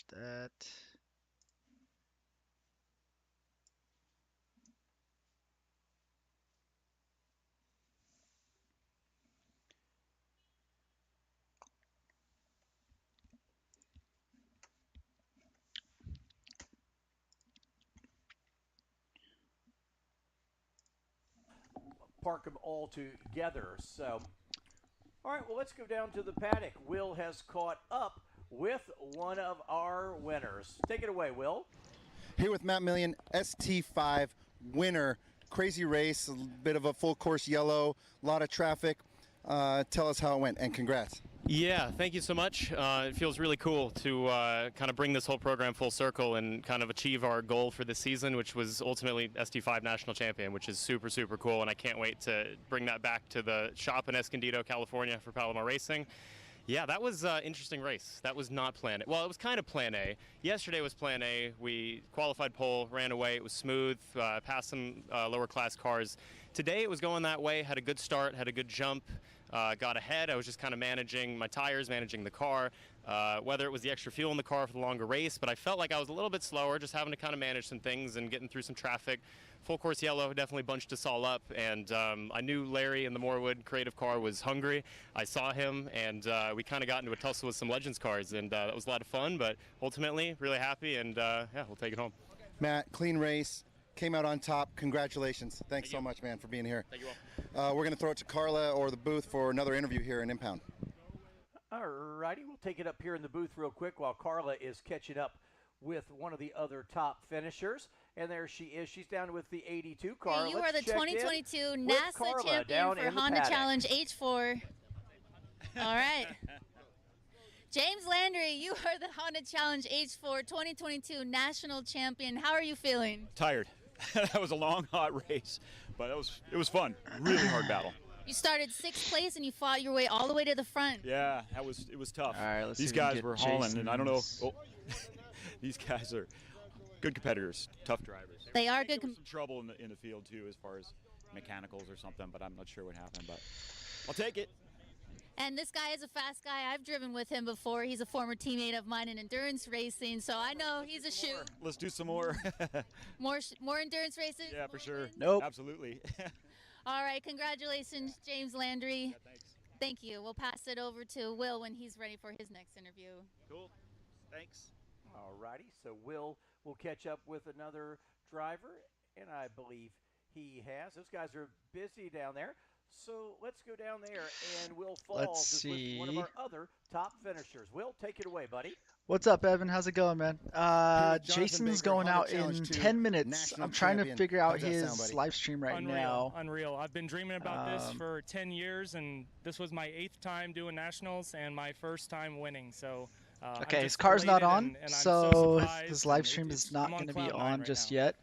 There's that. Park them all together. So, all right, well, let's go down to the paddock. Will has caught up with one of our winners. Take it away, Will. Here with Matt Million, ST5 winner. Crazy race, a bit of a full course yellow, a lot of traffic. Tell us how it went, and congrats. Yeah, thank you so much. It feels really cool to kind of bring this whole program full circle and kind of achieve our goal for this season, which was ultimately ST5 National Champion, which is super, super cool. And I can't wait to bring that back to the shop in Escondido, California for Palomar Racing. Yeah, that was an interesting race. That was not plan A. Well, it was kind of plan A. Yesterday was plan A. We qualified pole, ran away. It was smooth, passed some lower class cars. Today it was going that way, had a good start, had a good jump, got ahead. I was just kind of managing my tires, managing the car, whether it was the extra fuel in the car for the longer race, but I felt like I was a little bit slower, just having to kind of manage some things and getting through some traffic. Full course yellow definitely bunched us all up, and I knew Larry in the Morewood creative car was hungry. I saw him, and we kind of got into a tussle with some Legends cars, and that was a lot of fun, but ultimately really happy, and yeah, we'll take it home. Matt, clean race, came out on top. Congratulations. Thanks so much, man, for being here. Thank you all. We're going to throw it to Carla or the booth for another interview here in Impound. All righty, we'll take it up here in the booth real quick while Carla is catching up with one of the other top finishers. And there she is. She's down with the 82 car. Hey, you are the 2022 NASA champion for Honda Challenge H4. All right. James Landry, you are the Honda Challenge H4 2022 national champion. How are you feeling? Tired. That was a long, hot race, but it was fun. Really hard battle. You started sixth place and you fought your way all the way to the front. Yeah, it was tough. All right, let's These see if we can guys get were hauling, and I don't know. Jason's- Oh, these guys are good competitors, tough drivers. They are There good. was some trouble in the field too, as far as mechanicals or something, but I'm not sure what happened. But I'll take it. And this guy is a fast guy. I've driven with him before. He's a former teammate of mine in endurance racing, so I know he's a shoe. Let's do some more. More endurance races? Yeah, for sure. wins? Nope. Absolutely. All right, congratulations, James Landry. Yeah, thanks. Thank you. We'll pass it over to Will when he's ready for his next interview. Cool. Thanks. All righty, so will catch up with another driver, and I believe he has. Those guys are busy down there. So let's go down there, and Will Falls Let's is with one of see. our other top finishers. Will, take it away, buddy. What's up, Evan? How's it going, man? Jonathan Jason's Baker, going Honda out in Challenge 2 10 minutes. national I'm trying champion. to figure out How's that sound, his buddy? live stream right Unreal, now. unreal. I've been dreaming about this Um, for 10 years, and this was my 8th time doing nationals and my first time winning. So, I'm Okay, his just car's not elated, on, and I'm so surprised, his live and stream is not I'm going to cloud be nine on right just now. yet.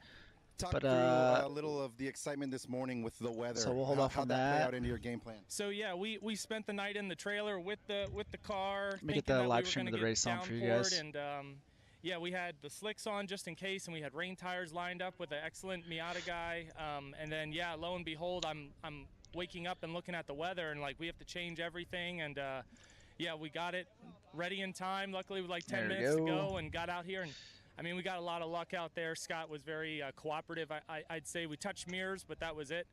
Talk But, through a little of the excitement this morning with the weather. So we'll hold off How'd on that play that. out into your game plan? So yeah, we spent the night in the trailer with the car. Let me get thinking the that we live were stream of gonna the get race on for you downpoured, guys. And yeah, we had the slicks on just in case, and we had rain tires lined up with an excellent Miata guy. And then yeah, lo and behold, I'm waking up and looking at the weather, and like we have to change everything. And yeah, we got it ready in time. Luckily, with like 10 There we minutes to go. go, and got out here. And I mean, we got a lot of luck out there. Scott was very cooperative. I'd say we touched mirrors, but that was it.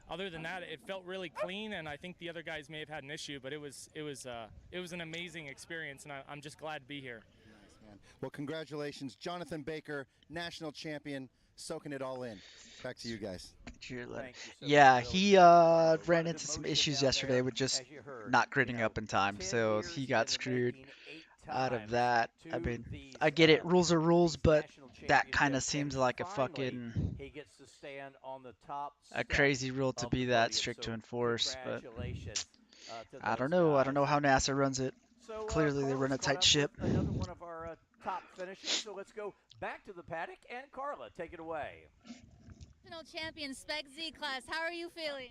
Other than that, it felt really clean, and I think the other guys may have had an issue, but it was an amazing experience, and I'm just glad to be here. Nice, man. Well, congratulations, Jonathan Baker, national champion, soaking it all in. Back to you guys. Thank you so Yeah, much, Will. he Run ran the into some motion issues down yesterday there, with just as you heard, not you gridding know, up in time, 10 so years he got in the screwed making, 8 out of times that. I to mean, these, I get it, rules are rules, these but national that kind of championships, seems and like a finally, fucking he gets to stand on the top a step crazy rule to of be the that podium. strict to So enforce, but congratulations, to I those don't know. I don't guys. know how NASA runs it. So, Clearly, they run a Carla's caught tight up ship. with another one of our top finishers. So let's go back to the paddock, and Carla, take it away. National champion Spec Z class. How are you feeling?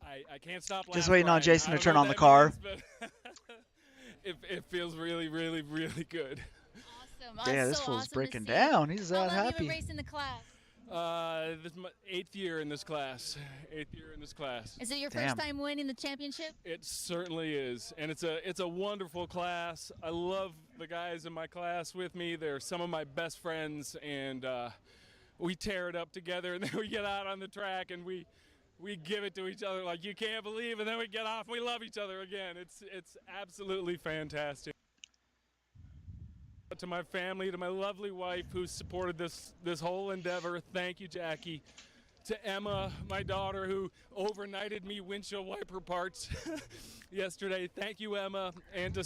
I can't stop laughing. Just waiting on Ryan. Jason I to don't turn know on what the that car. means, but it feels really, really, really good. Awesome. Yeah, It's this so fool's awesome to breaking see. down. He's How that long have you happy. been racing the class? This is my 8th year in this class. 8th year in this class. Is it your Damn. first time winning the championship? It certainly is, and it's a wonderful class. I love the guys in my class with me. They're some of my best friends, and we tear it up together. And then we get out on the track and we give it to each other like you can't believe. And then we get off and we love each other again. It's absolutely fantastic. To my family, to my lovely wife who supported this whole endeavor, thank you, Jackie. To Emma, my daughter, who overnighted me windshield wiper parts yesterday. Thank you, Emma. And to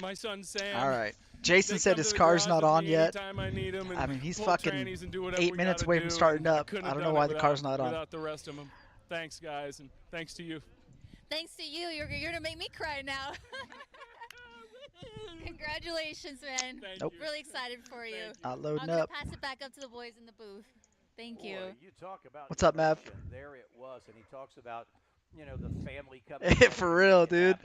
my son Sam. All right. Jason said his car's not on yet. I need him, I mean, he's pull fucking trannies and do whatever 8 we minutes gotta away from do, starting and up. couldn't I have don't know done why it the car's without- not on. Without the rest of them. Thanks, guys, and thanks to you. Thanks to you. You're gonna make me cry now. Congratulations, man. Thank Nope. you. Really excited for you. Not I'm loading gonna up. pass it back up to the boys in the booth. Thank you. Boy, you talk about What's up, Mav? emotion. There it was, and he talks about, the family coming. For real, dude.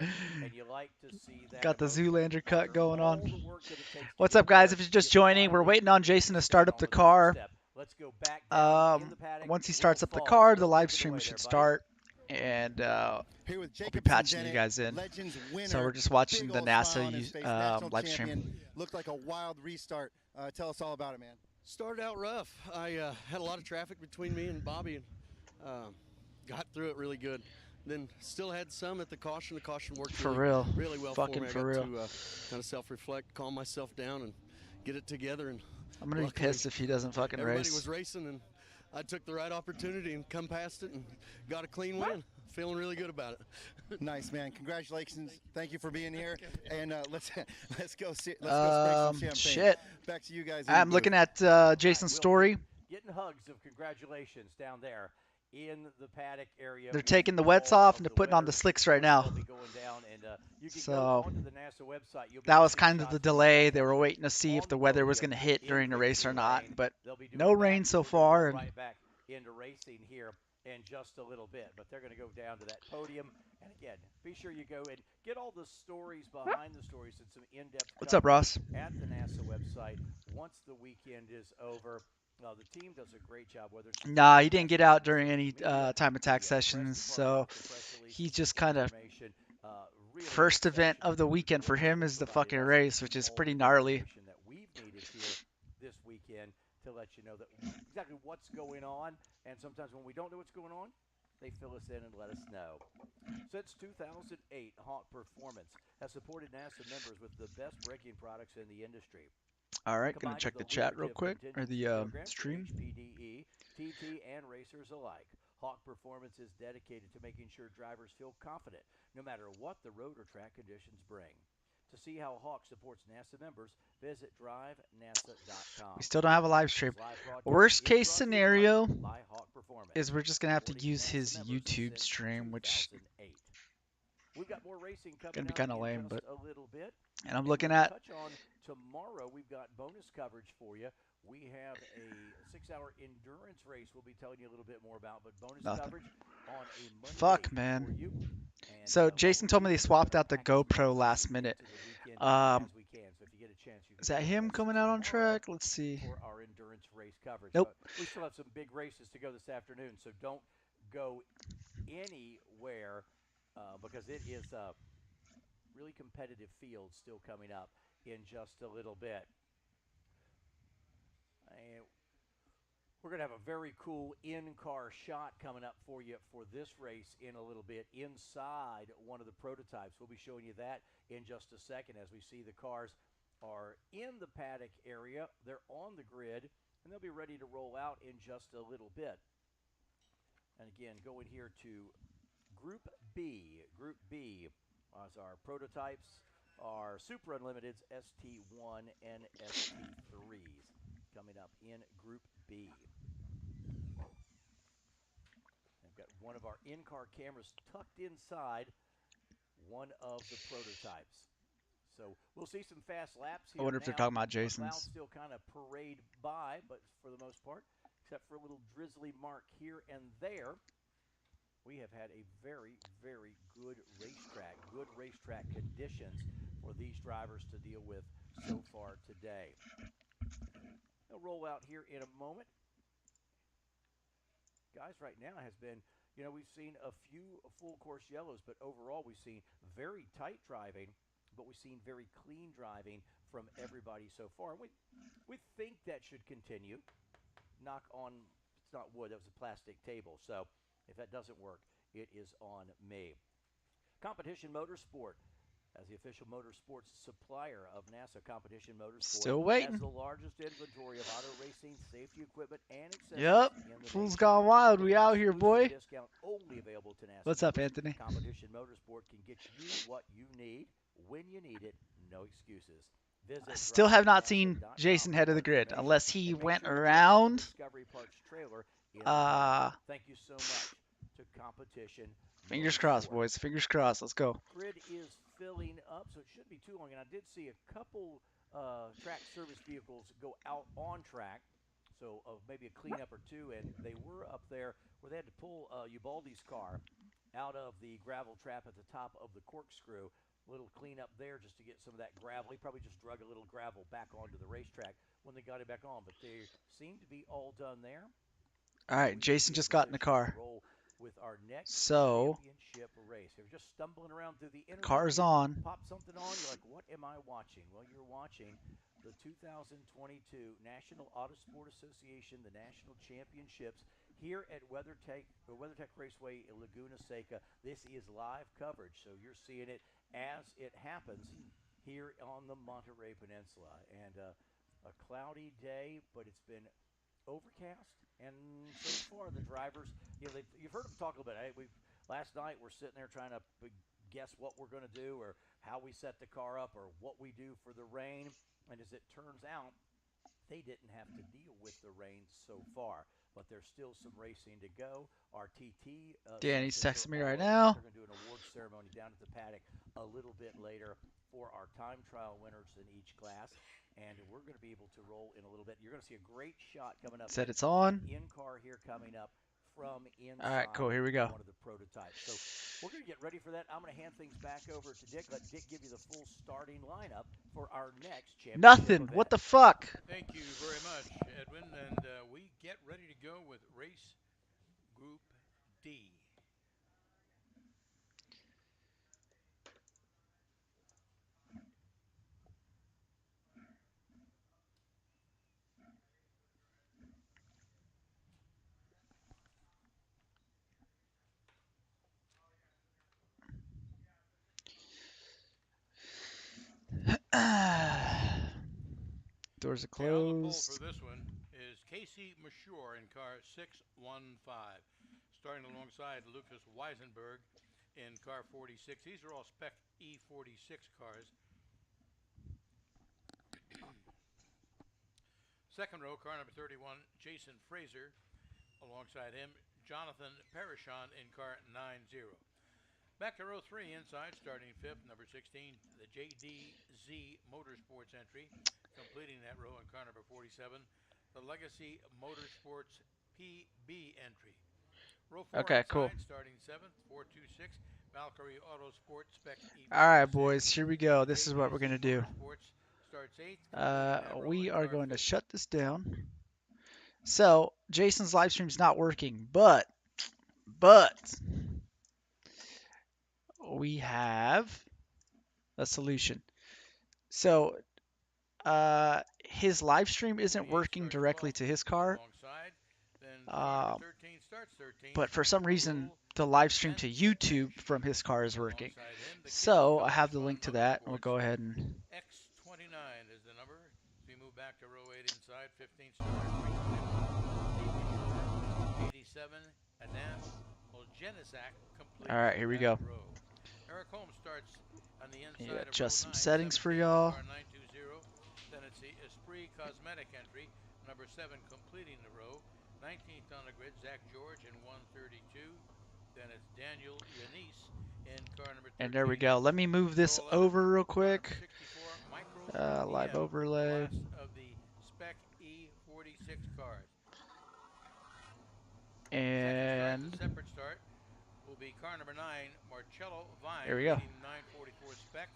And you like to see that. Got the emotion Zoolander cut after going all on. the work that it takes to What's get up, guys? there, If you're just you joining, we're finally waiting on Jason to get start up on the the car. doorstep. Let's go back down in the paddock. Once he Will starts up the Falls. car, the Take live it stream away should there, buddy. start, and Here with we'll be Jacobson patching you Bennett, guys in. Legends winner, So we're just watching big the old smile NASA on his face, national live champion. stream. Looked like a wild restart. Tell us all about it, man. Started out rough. I had a lot of traffic between me and Bobby, and got through it really good. Then still had some at the caution. The caution worked For really, real. really well Fucking for for me. I got real. to kind of self-reflect, calm myself down, and get it together. And I'm gonna be luckily, pissed if he doesn't fucking everybody race. was racing, and I took the right opportunity and come past it and got a clean win. Feeling really good about it. Nice, man. Congratulations. Thank you for being here. And let's go go break some champagne. Shit. Back to you guys. I'm looking at Jason's story. Getting hugs of congratulations down there in the paddock area. They're with taking the wets all off of and they're the putting on the winners. slicks right now. They'll be going down, and you can So, go onto the NASA website. You'll be That able was to see kind of shots the from delay. They the were waiting to see if on the the weather was podium going to hit in during the race or victory not, lane. but They'll be doing no that. rain so We're gonna far. go And right back into racing here in just a little bit, but they're going to go down to that podium. And again, be sure you go and get all the stories behind the stories and some in-depth. What's up, Ross? At the NASA website once the weekend is over. The team does a great job. Whether it's Nah, he didn't get out during any time attack sessions, so he's just kind of first event of the weekend for him is the fucking race, which is pretty gnarly. That we've needed here this weekend to let you know that exactly what's going on, and sometimes when we don't know what's going on, they fill us in and let us know. Since 2008, Hawk Performance has supported NASA members with the best braking products in the industry. All right, gonna Combined check with the a chat real lucrative quick, or contingency the program for stream. HPDE, TT, and racers alike. Hawk Performance is dedicated to making sure drivers feel confident no matter what the road or track conditions bring. To see how Hawk supports NASA members, visit drivenasa.com. We still don't have a live stream. This live broadcast Worst is case brought to you scenario by Hawk Performance, is we're just gonna have to supporting use NASA his members YouTube since stream, which 2008. We've got more racing coming gonna be up kind of in lame, just but a little bit. and I'm And looking we'll at touch on tomorrow. We've got bonus coverage for you. We have a 6-hour endurance race we'll be telling you a little bit more about, but bonus nothing. coverage on a Monday Fuck, for man. you. And, So Jason we'll told me keep they swapped out the packaging GoPro this last minute. into the weekend Um, as we can. So if you get a chance, you can Is that join him us coming out on tomorrow track? Let's see. for our endurance race coverage. Nope. We still have some big races to go this afternoon, so don't go anywhere because it is a really competitive field still coming up in just a little bit. And we're going to have a very cool in-car shot coming up for you for this race in a little bit inside one of the prototypes. We'll be showing you that in just a second as we see the cars are in the paddock area. They're on the grid, and they'll be ready to roll out in just a little bit. And again, going here to Group B. Group B as our prototypes are Super Unlimited's ST1 and ST3s coming up in Group B. I've got one of our in-car cameras tucked inside one of the prototypes. So we'll see some fast laps here. I wonder if they're now. talking about Clouds Jason's. still kind of parade by, but for the most part, except for a little drizzly mark here and there, we have had a very, very good racetrack conditions for these drivers to deal with so far today. They'll roll out here in a moment guys right now has been, we've seen a few full course yellows, but overall we've seen very tight driving, but we've seen very clean driving from everybody so far. And we think that should continue. Knock on, it's not wood, that was a plastic table. So if that doesn't work, it is on me. Competition Motorsport, as the official motorsports supplier of NASA, Competition Motorsport Still has waiting. the largest inventory of auto racing safety equipment and accessories Yep. in the Fool's nation. gone wild. With We an out here, exclusive boy. discount only available to NASA What's up, members, Anthony? Competition Motorsport can get you what you need when you need it. No excuses. I still have not seen Jason head of the grid unless he went around. Thank you so much to Competition Fingers Motorsport. crossed, boys. Fingers crossed. Let's go. Grid is filling up, so it shouldn't be too long. And I did see a couple track service vehicles go out on track, so maybe a cleanup or two. And they were up there where they had to pull Ubaldi's car out of the gravel trap at the top of the corkscrew. A little cleanup there just to get some of that gravel. He probably just drug a little gravel back onto the racetrack when they got it back on. But they seem to be all done there. All right, Jason just got in the car. With our next So, championship race. If you're just stumbling around through the internet, car's on. Pop something on, you're like, what am I watching? Well, you're watching the 2022 National Autosport Association, the National Championships here at WeatherTech Raceway in Laguna Seca. This is live coverage, so you're seeing it as it happens here on the Monterey Peninsula. And a cloudy day, but it's been overcast, and so far the drivers, you've heard them talk a little bit. Last night we're sitting there trying to guess what we're going to do or how we set the car up or what we do for the rain. And as it turns out, they didn't have to deal with the rain so far, but there's still some racing to go. Our TT Danny's texting me right now. They're going to do an award ceremony down at the paddock a little bit later for our time trial winners in each class. And we're going to be able to roll in a little bit. You're going to see a great shot coming up. Said it's on. In-car here coming up from inside. All right, cool. Here we go. One of the prototypes. So we're going to get ready for that. I'm going to hand things back over to Dick. Let Dick give you the full starting lineup for our next championship Nothing. event. What the fuck? Thank you very much, Edwin. And we get ready to go with race Group D. Doors are Okay, on the pole closed. for this one is Casey Mashore in car 615. Starting alongside Lucas Weisenberg in car 46. These are all spec E46 cars. Second row, car number 31, Jason Fraser. Alongside him, Jonathan Parishon in car 90. Back to row 3 inside, starting fifth, number 16, the JDZ Motorsports entry. Completing that row in car number 47, the Legacy Motorsports PB entry. Row 4 Okay, inside, cool. starting 7th, 426, Valkyrie Autosport Spec E46. All right, boys. Here we go. This is what we're going to do. Starts 8th, We are going to shut this down. So, Jason's live stream's not working, but we have a solution. So, his live stream isn't working directly to his car. But for some reason, the live stream to YouTube from his car is working. So, I have the link to that. We'll go ahead and... X29 is the number. We move back to row 8 inside. 15 starter. 87, Adam Olgenisak. All right, here we go. Eric Holmes starts on the inside. Yeah, of adjust row some 9, settings for y'all. 920. Then it's the Esprit Cosmetic entry, number 7 completing the row. 19th on the grid, Zach George in 132. Then it's Daniel Yanis in car number 13. And there we go. Let me move this over real quick. Live overlay. Of the Spec E46 cars. And Separate start will be car number 9, Marcello Vine. Here we go. 944 Spec.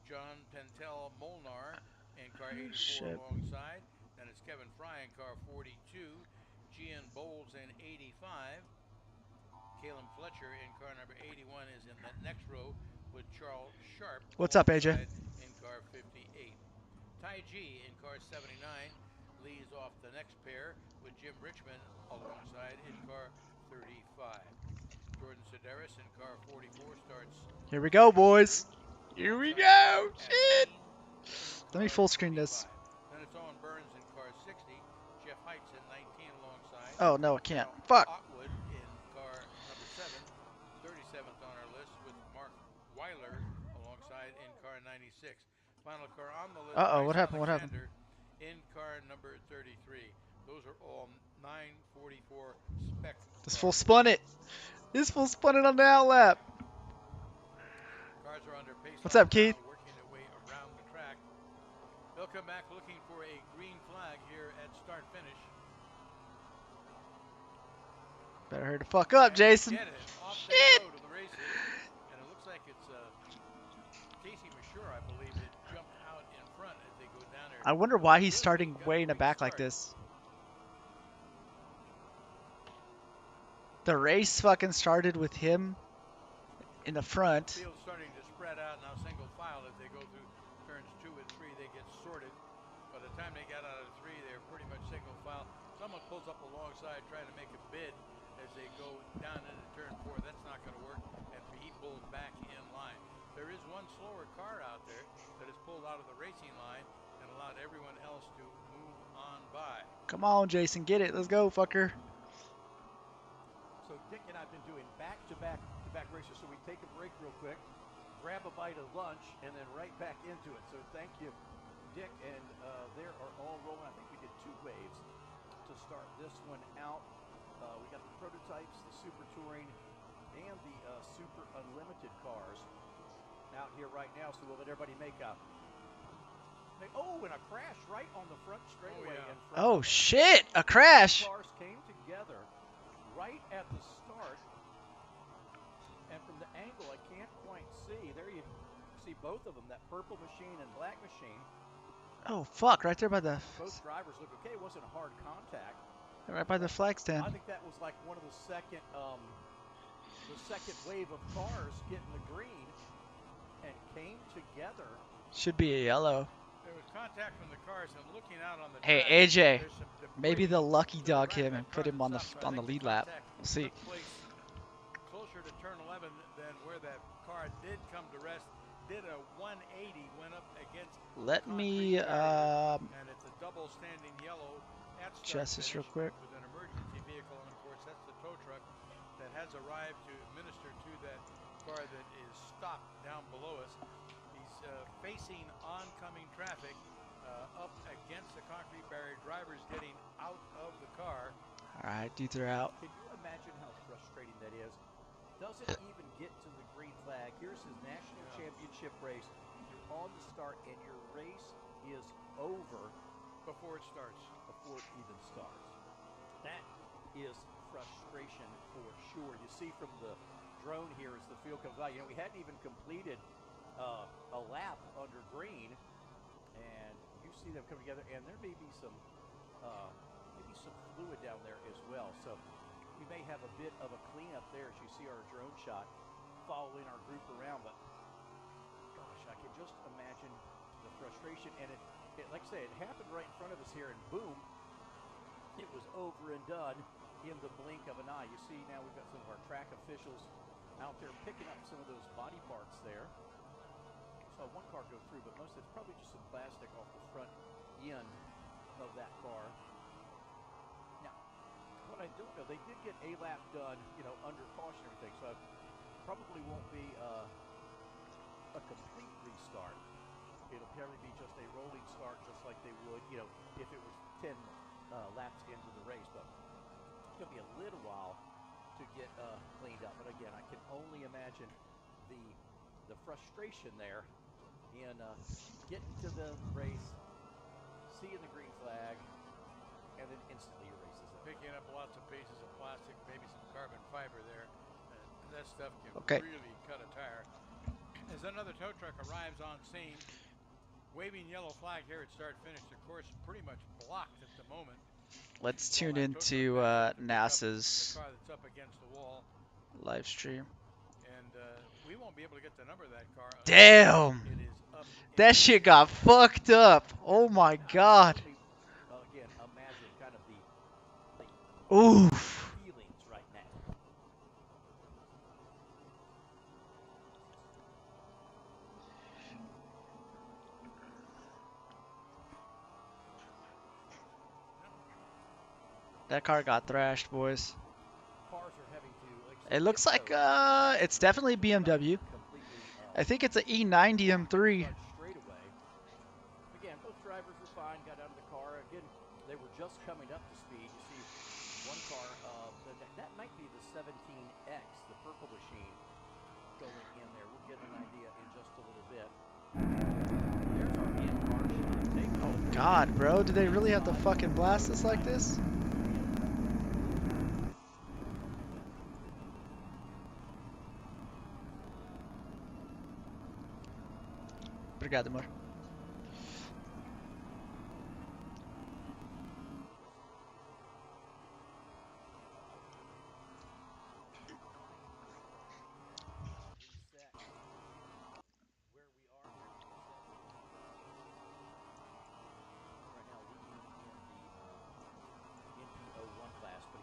John Pentel Molnar in car 84 alongside. Then it's Kevin Fry in car 42. Gian Bowles in 85. Caleb Fletcher in car number 81 is in the next row with Charles Sharp. What's up, AJ? In car 58. Ty G in car 79 leads off the next pair with Jim Richmond alongside in car 35. Jordan Sedaris in car 44 starts. Here we go, boys. Here we go. Shit. Let me full screen this. Then it's Owen Burns in car 60. Jeff Heitz in 19 alongside. Oh, no, I can't. Now, Fuck. Otwood in car number 7. 37th on our list with Mark Weiler alongside in car 96. Final car on the list. Uh-oh, what happened? What happened? In car number 33. Those are all 944 spec. This fool spun it. This fool spun it on the outlap. Cars are under pace. What's up, Keith? Working their way around the track. They'll come back looking for a green flag here at start finish. Better hurry the fuck up, Jason. Shit. To the races. And it looks like it's Casey Mashur, I believe, that jumped out in front as they go down there. I wonder why he's starting way in the back like this. The race fucking started with him in the front. The field's starting to spread out now, single file. As they go through turns 2 and 3, they get sorted. By the time they got out of 3, they're pretty much single file. Someone pulls up alongside trying to make a bid as they go down into turn 4. That's not going to work, and he pulls back in line. There is one slower car out there that is pulled out of the racing line and allowed everyone else to move on by. Come on, Jason, get it. Let's go, fucker. So Dick and I have been doing back-to-back races, so we take a break real quick, grab a bite of lunch, and then right back into it. So thank you, Dick, and there are all rolling. I think we did 2 waves to start this one out. We got the prototypes, the Super Touring, and the Super Unlimited cars out here right now. So we'll let everybody make a... Oh, and a crash right on the front straightaway. Oh, yeah. In front. Oh, shit. A crash. Cars came together right at the start. And from the angle, I can't quite see. There you see both of them, that purple machine and black machine. Oh, fuck. Right there by the... Both drivers look okay. It wasn't a hard contact. Right by the flag stand. I think that was like one of the second wave of cars getting the green and came together. Should be a yellow. There was contact from the cars and looking out on the Hey, track, AJ. there's some debris. Maybe the lucky dog Right him and in put front him on the of stop. So I think lead the lap. contact We'll see. took place closer to turn 11 than where that car did come to rest. Did a 180, went up against Let me and it's a double standing yellow at start adjust this real finish quick. with an emergency vehicle, and of course that's the tow truck that has arrived to minister to that car that is stopped down below us. He's facing oncoming traffic up against the concrete barrier. Drivers getting out of the car. All right, dudes are out. Can you imagine how frustrating that is? Doesn't even get to the green flag. Here's his national championship race. You're on the start, and your race is over Before it starts. before it even starts. That is frustration for sure. You see from the drone here as the field comes by. You know, we hadn't even completed a lap under green, and you see them come together, and there may be some fluid down there as well. So we may have a bit of a cleanup there as you see our drone shot following our group around. But gosh, I can just imagine the frustration, and it like I say, it happened right in front of us here, and boom, it was over and done in the blink of an eye. You see now we've got some of our track officials out there picking up some of those body parts there. Saw one car go through, but most of it's probably just some plastic off the front end of that car. Now, what I don't know, they did get a lap done, you know, under caution and everything, so it probably won't be a complete restart. It'll probably be just a rolling start, just like they would, you know, if it was 10 laps into the race. But it's going to be a little while to get cleaned up. But again, I can only imagine the frustration there in getting to the race, seeing the green flag, and then instantly your race is over. Picking up lots of pieces of plastic, maybe some carbon fiber there. That stuff can really cut a tire. As another tow truck arrives on scene, waving yellow flag here at start finish. The course pretty much blocked at the moment. Let's Well, tune that took into our best to pick up NASA's the car that's up against the wall, live stream. and we won't be able to get the number of that car until Damn! it is up in That the shit got fucked up. Oh my I can god. only, again, imagine kind of the Oof. feelings right now. That car got thrashed, boys. Cars are having to, like I It said, looks like tiptoe it's definitely BMW. completely I think it's an E90 M3. front straightaway. Again, both drivers were fine, got out of the car. Again, they were just coming up to speed. You see one car, that might be the 17X, the purple machine, going in there. We'll get an idea in just a little bit. There's our in car. Oh god, bro. Do they really have to fucking blast us like this? Obrigado, amor.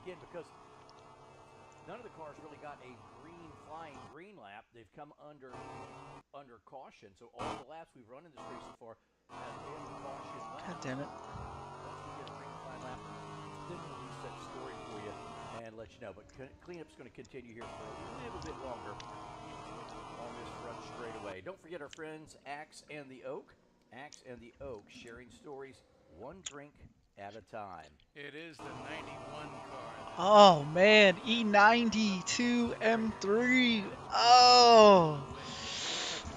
Again, because none of the cars really got a flying green lap, they've come under caution. So all the laps we've run in this race so far have been caution laps. God damn it. Once we get a green flag lap, then we'll reset the story for you and let you know. But cleanup's going to continue here for a little bit longer on this front straightaway. Don't forget our friends Axe and the Oak. Axe and the Oak, sharing stories one drink at a time. It is the 91 car. Oh man, E92 M3. Oh,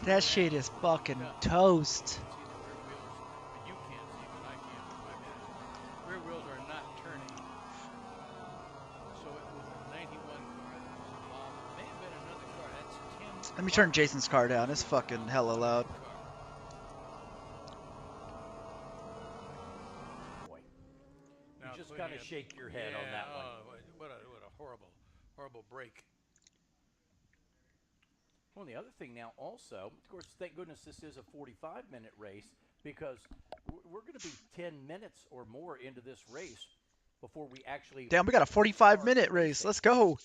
that shit is fucking toast. You can't see, but I can with my vision. Rear wheels are not turning. So it was a 91 car that was involved. It may have been another car. That's Tim. Let me turn Jason's car down. It's fucking hella loud. You just kind of shake your head on that one. What a horrible break. Well, the other thing now also, of course, thank goodness this is a 45-minute race because we're going to be 10 minutes or more into this race before we actually... Damn, we got a 45-minute race. Let's go.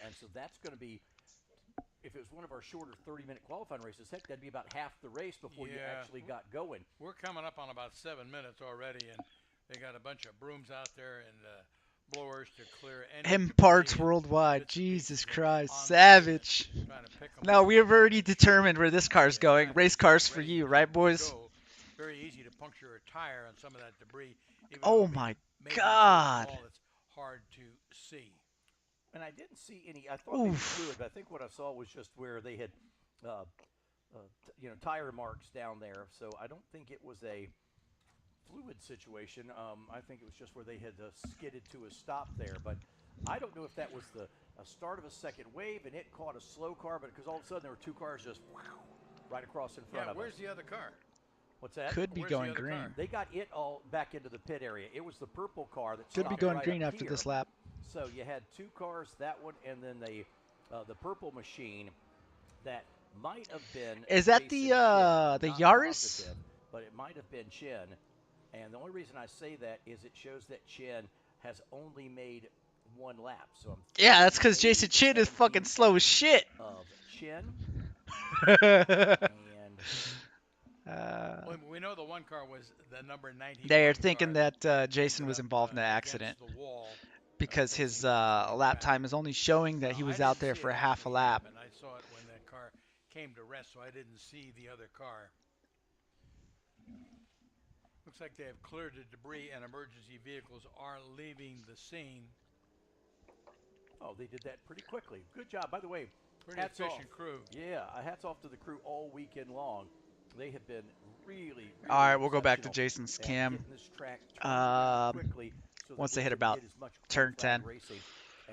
And so that's going to be, if it was one of our shorter 30-minute qualifying races, heck, that'd be about half the race before you actually got going. We're coming up on about 7 minutes already, and they got a bunch of brooms out there and blowers to clear any M parts worldwide. Jesus Christ. Savage. Now, we have already determined where this car's going. Race cars for you, right, boys? Very easy to puncture a tire on some of that debris. Oh, my God. It's hard to see. And I didn't see any, I thought maybe fluid, but I think what I saw was just where they had, tire marks down there. So I don't think it was a fluid situation. I think it was just where they had skidded to a stop there. But I don't know if that was the start of a second wave and it caught a slow car, but because all of a sudden there were two cars just right across in front of us. Where's the other car? What's that? Could be going green. They got it all back into the pit area. It was the purple car that could be going green after this lap. So you had two cars, that one, and then the purple machine that might have been. Is that the Yaris? But it might have been Chin. And the only reason I say that is it shows that Chin has only made one lap. So yeah, that's because Jason Chin is fucking slow as shit. Of Chin. We know the one car was the number 90. They're thinking that Jason was involved in the accident because his lap time is only showing that he was out there for half a lap. And I saw it when that car came to rest, so I didn't see the other car. Looks like they have cleared the debris and emergency vehicles are leaving the scene. Oh, they did that pretty quickly. Good job. By the way, pretty efficient crew. Yeah, hats off to the crew all weekend long. They have been really all right, we'll go back to Jason's cam. Once they hit about turn 10.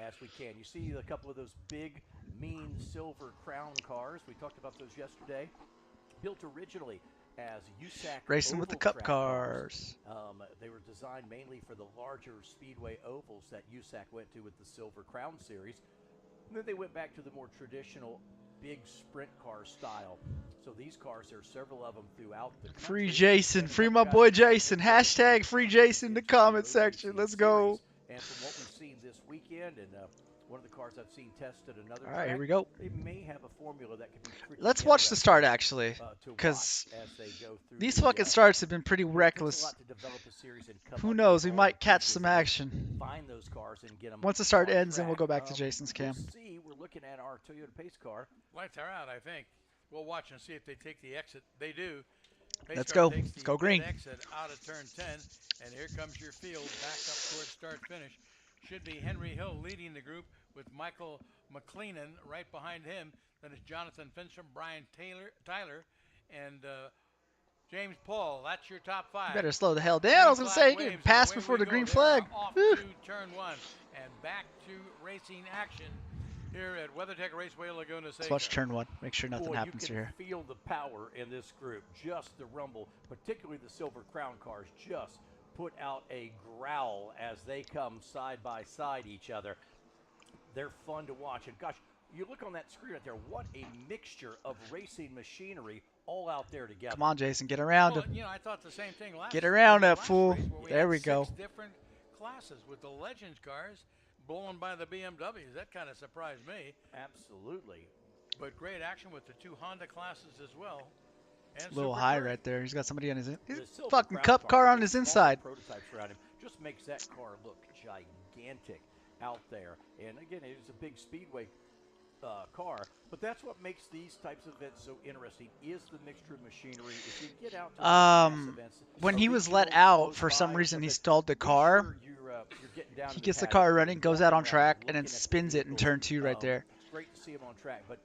As we can. You see a couple of those big, mean silver crown cars. We talked about those yesterday. Built originally as USAC Racing with the oval cup track cars. They were designed mainly for the larger speedway ovals that USAC went to with the Silver Crown Series. And then they went back to the more traditional big sprint car style. So these cars, there are several of them throughout the country. Free Jason. Free my boy Jason. Hashtag free Jason in the comment section. Let's go. And from what we've seen this weekend, and one of the cars I've seen tested another All right, track, here we go. they may have a formula that could be pretty Let's watch the start, actually, to because watch as they go through these the, fucking starts have been pretty it takes a reckless. lot to develop a series and come Who up knows? with We all might the catch pieces some to action. find those cars and get them Once the start on ends, then we'll track. go back to Jason's cam. We'll see. We're looking at our Toyota pace car. Lights are out, I think. We'll watch and see if they take the exit. They do. Pace Let's car go. takes Let's the go green. exit out of turn 10, and here comes your field back up towards start finish. Should be Henry Hill leading the group with Michael McLeenan right behind him. Then it's Jonathan Finstrom, Brian Tyler, and James Paul. That's your top five. Better slow the hell down. I was going to say, you can pass before the green flag. Off to turn 1 and back to racing action here at WeatherTech Raceway, Laguna Seca. Let's watch turn 1. Make sure nothing Boy, happens you can here. feel the power in this group. Just the rumble, particularly the Silver Crown cars, just put out a growl as they come side by side each other. They're fun to watch. And gosh, you look on that screen right there, what a mixture of racing machinery all out there together. Come on, Jason. Get around Well, him. you know, I thought the same thing last. Get around that last fool. race where There had we go. 6 different classes with the Legends cars blown by the BMWs. That kind of surprised me. Absolutely. But great action with the 2 Honda classes as well. And A little Super high Touring. right there. He's got somebody on his The Silver fucking Crown cup car on with his small inside. Prototypes around him just makes that car look gigantic out there. And again, it's a big speedway car, but that's what makes these types of events so interesting is the mixture of machinery. If you get out to these events, When he was let out, for some reason he stalled the car. He gets the car running, goes out on track, and then spins it in turn 2 right there. It's great to see him on track, but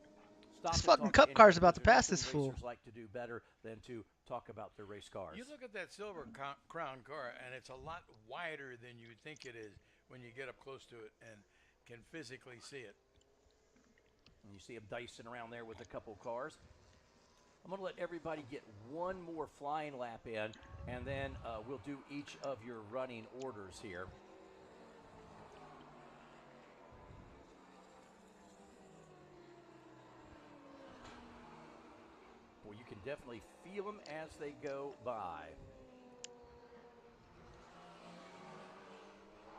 This fucking cup car's about to pass this fool. like to do better than to talk about their race cars. You look at that Silver Crown car, and it's a lot wider than you think it is when you get up close to it and can physically see it. And you see him dicing around there with a couple cars. I'm going to let everybody get one more flying lap in, and then we'll do each of your running orders here. Well, you can definitely feel them as they go by.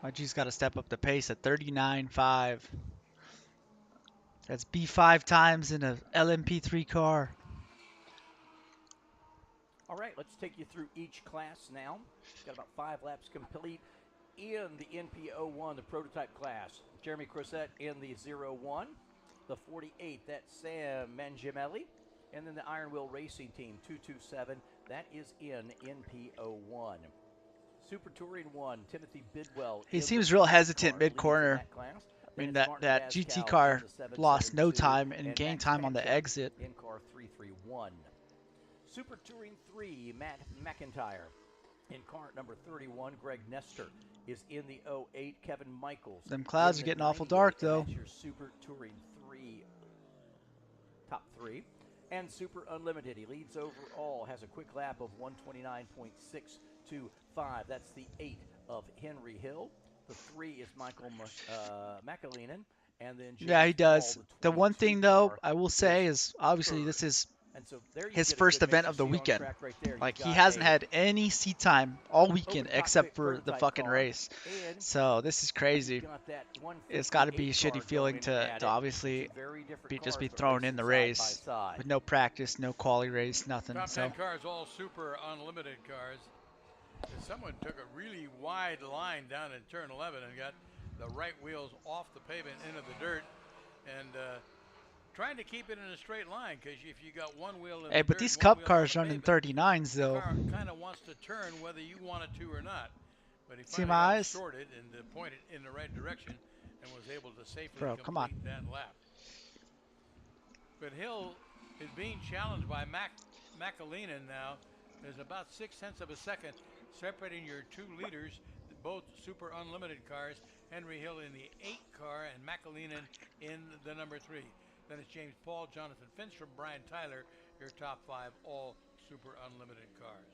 YG's got to step up the pace at 39.5. That's B5 times in a LMP3 car. All right, let's take you through each class now. Got about 5 laps complete in the NP01, the prototype class. Jeremy Crosette in the 01. The 48, that's Sam Mangiamelli. And then the Iron Wheel Racing Team 227, that is in NP01. Super Touring 1, Timothy Bidwell. He seems real hesitant mid-corner. I mean, that GT car lost no time and gained time on the exit. In car 331. Super Touring 3, Matt McIntyre. In car number 31, Greg Nestor is in the 08. Kevin Michaels. Them clouds are getting awful dark, though. That's your Super Touring 3 top 3. And Super Unlimited, he leads overall, has a quick lap of 129.625. That's the 8 of Henry Hill. The 3 is Michael McAleenan. And then Yeah, he does. Paul, The one thing, though, car I will say is obviously third. this is And so there you his get a first good event mix. of the You see on weekend. track right there, Like, you've he got hasn't a had any seat time all weekend open except cockpit for the prototype fucking car, race. and So this is crazy. you've got that It's got to be a 158 shitty car feeling going to at it. obviously Two very different just be cars, but thrown in the racing race side by side. with no practice, no quali race, nothing. Top So 10 cars, all Super Unlimited cars. And someone took a really wide line down in turn 11 and got the right wheels off the pavement into the dirt, and trying to keep it in a straight line, because if you got one wheel in hey, the but dirt, these one cup wheel cars on the running pavement, 39s the though. car kind of wants to turn whether you want it to or not. But he See finally my got it eyes? sorted and pointed in the right direction and was able to safely Bro, complete come on. that lap. But Hill is being challenged by McAleenan now. There's about 0.6 of a second separating your 2 leaders, both Super Unlimited cars. Henry Hill in the 8 car and McAleenan in the number 3. Then it's James Paul, Jonathan Finstrom, Brian Tyler, your top 5, all Super Unlimited cars.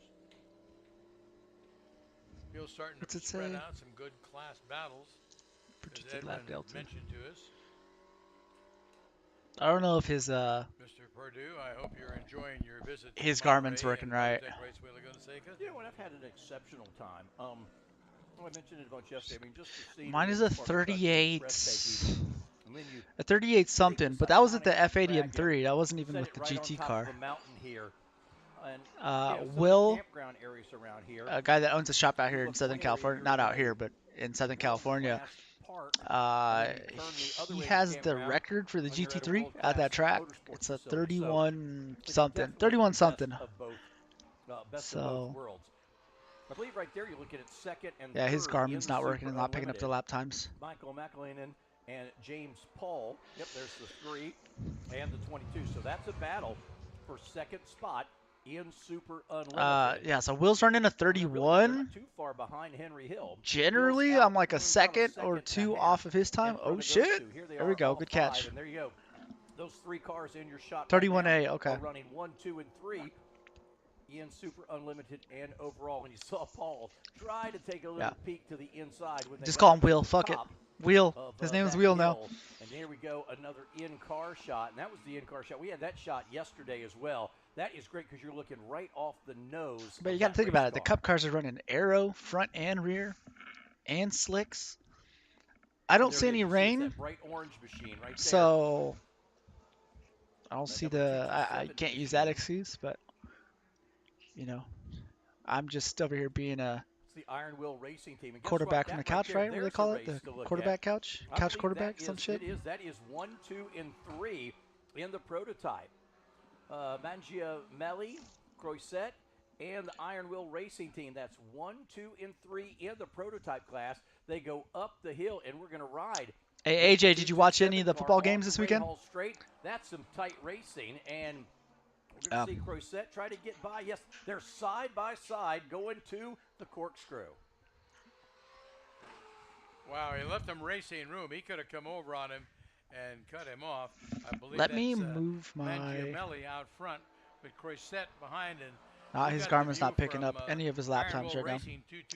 Field's starting What's to it spread say? out some good class battles, as Predicted Edwin lap delta. mentioned to us. I don't know if Mr. Purdue, I hope you're enjoying your visit to his Monterey Garmin's working and right. WeatherTech Raceway Laguna Seca. You know what? I've had an exceptional time. I mentioned it a bunch yesterday. I mean, just the scene. Mine is a 38. And then you A 38 something, but that was at the F80 M3. That wasn't even set with it the right on GT top car. of the mountain here. And some of the Will, campground areas around here, a guy that owns a shop out here in look, Southern one area California, you're not out in a here, but in Southern California, world-class park, and then you turn the other he way of has the campground, record for the and you're at a GT3 at that world-class track. motorsports It's a facility. So 31 it's something, definitely 31 the something. Best of both So, worlds. I believe right there you're looking at second and yeah, his third in Garmin's the not working Super and not picking up the Unlimited. lap times. Michael McElhannon and James Paul. Yep, there's the 3 and the 22. So that's a battle for second spot in Super Unlimited. Yeah, so Will's running a They're 31. not too far behind Henry Hill. Generally, Hill's I'm like a out about second or and two a half off of his in time. front Oh, of those shit. two. Here they There we are, go. all Good 5, catch. and there you go. Those 3 cars in your shot 31A, right now okay. are running 1, 2, and 3 in Super Unlimited and overall. And you saw Paul try to take a little peek to the inside when they Just got call up him to Will. the Fuck it. top Wheel. of, His name is that Wheel now. hill. And there we go, another in-car shot. And that was the in-car shot. We had that shot yesterday as well. That is great because you're looking right off the nose. But you got to think about it. The Cup cars are running aero, front and rear, and slicks. I don't see any rain. That bright orange machine right there. So I don't see the. I can't use that excuse, but you know, I'm just over here being a the Iron Wheel Racing team. And quarterback from the couch, right? What do they call it? The quarterback couch? Couch quarterback, some shit? That is 1, 2, and 3 in the prototype. Mangiamelli, Croisette, and the Iron Wheel Racing team. That's 1, 2, and 3 in the prototype class. They go up the hill, and we're going to ride. Hey, AJ, did you watch any of the football games this weekend? Straight. That's some tight racing, and we're going to see Croisette try to get by. Yes, they're side by side going to the corkscrew. Wow, he left him racing room. He could have come over on him and cut him off. I believe Let me move my. Mangiamelli out front with Croisette behind, and his Garmin's not picking up any of his lap times right now.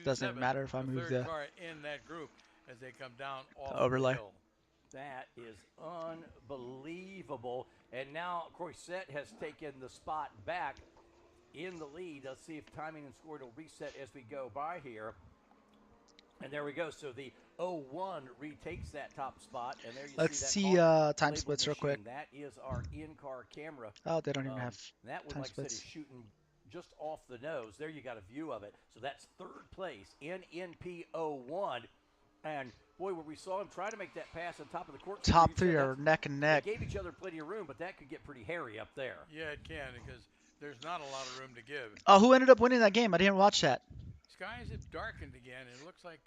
Doesn't even matter if I move the car in that group as they come down off overlay. The hill. That is unbelievable. And now Croisette has taken the spot back in the lead. Let's see if timing and score will reset as we go by here. And there we go. So the 01 retakes that top spot. And there you Let's see time splits real quick. That is our in-car camera. Oh, they don't even have that one, time like splits. I said, is shooting just off the nose. There you got a view of it. So that's third place in NP01. And boy, when we saw him try to make that pass on top of the court. Top 3 are neck and neck. They gave each other plenty of room, but that could get pretty hairy up there. Yeah, it can, because there's not a lot of room to give. Oh, who ended up winning that game? I didn't watch that. Skies have darkened again. It looks like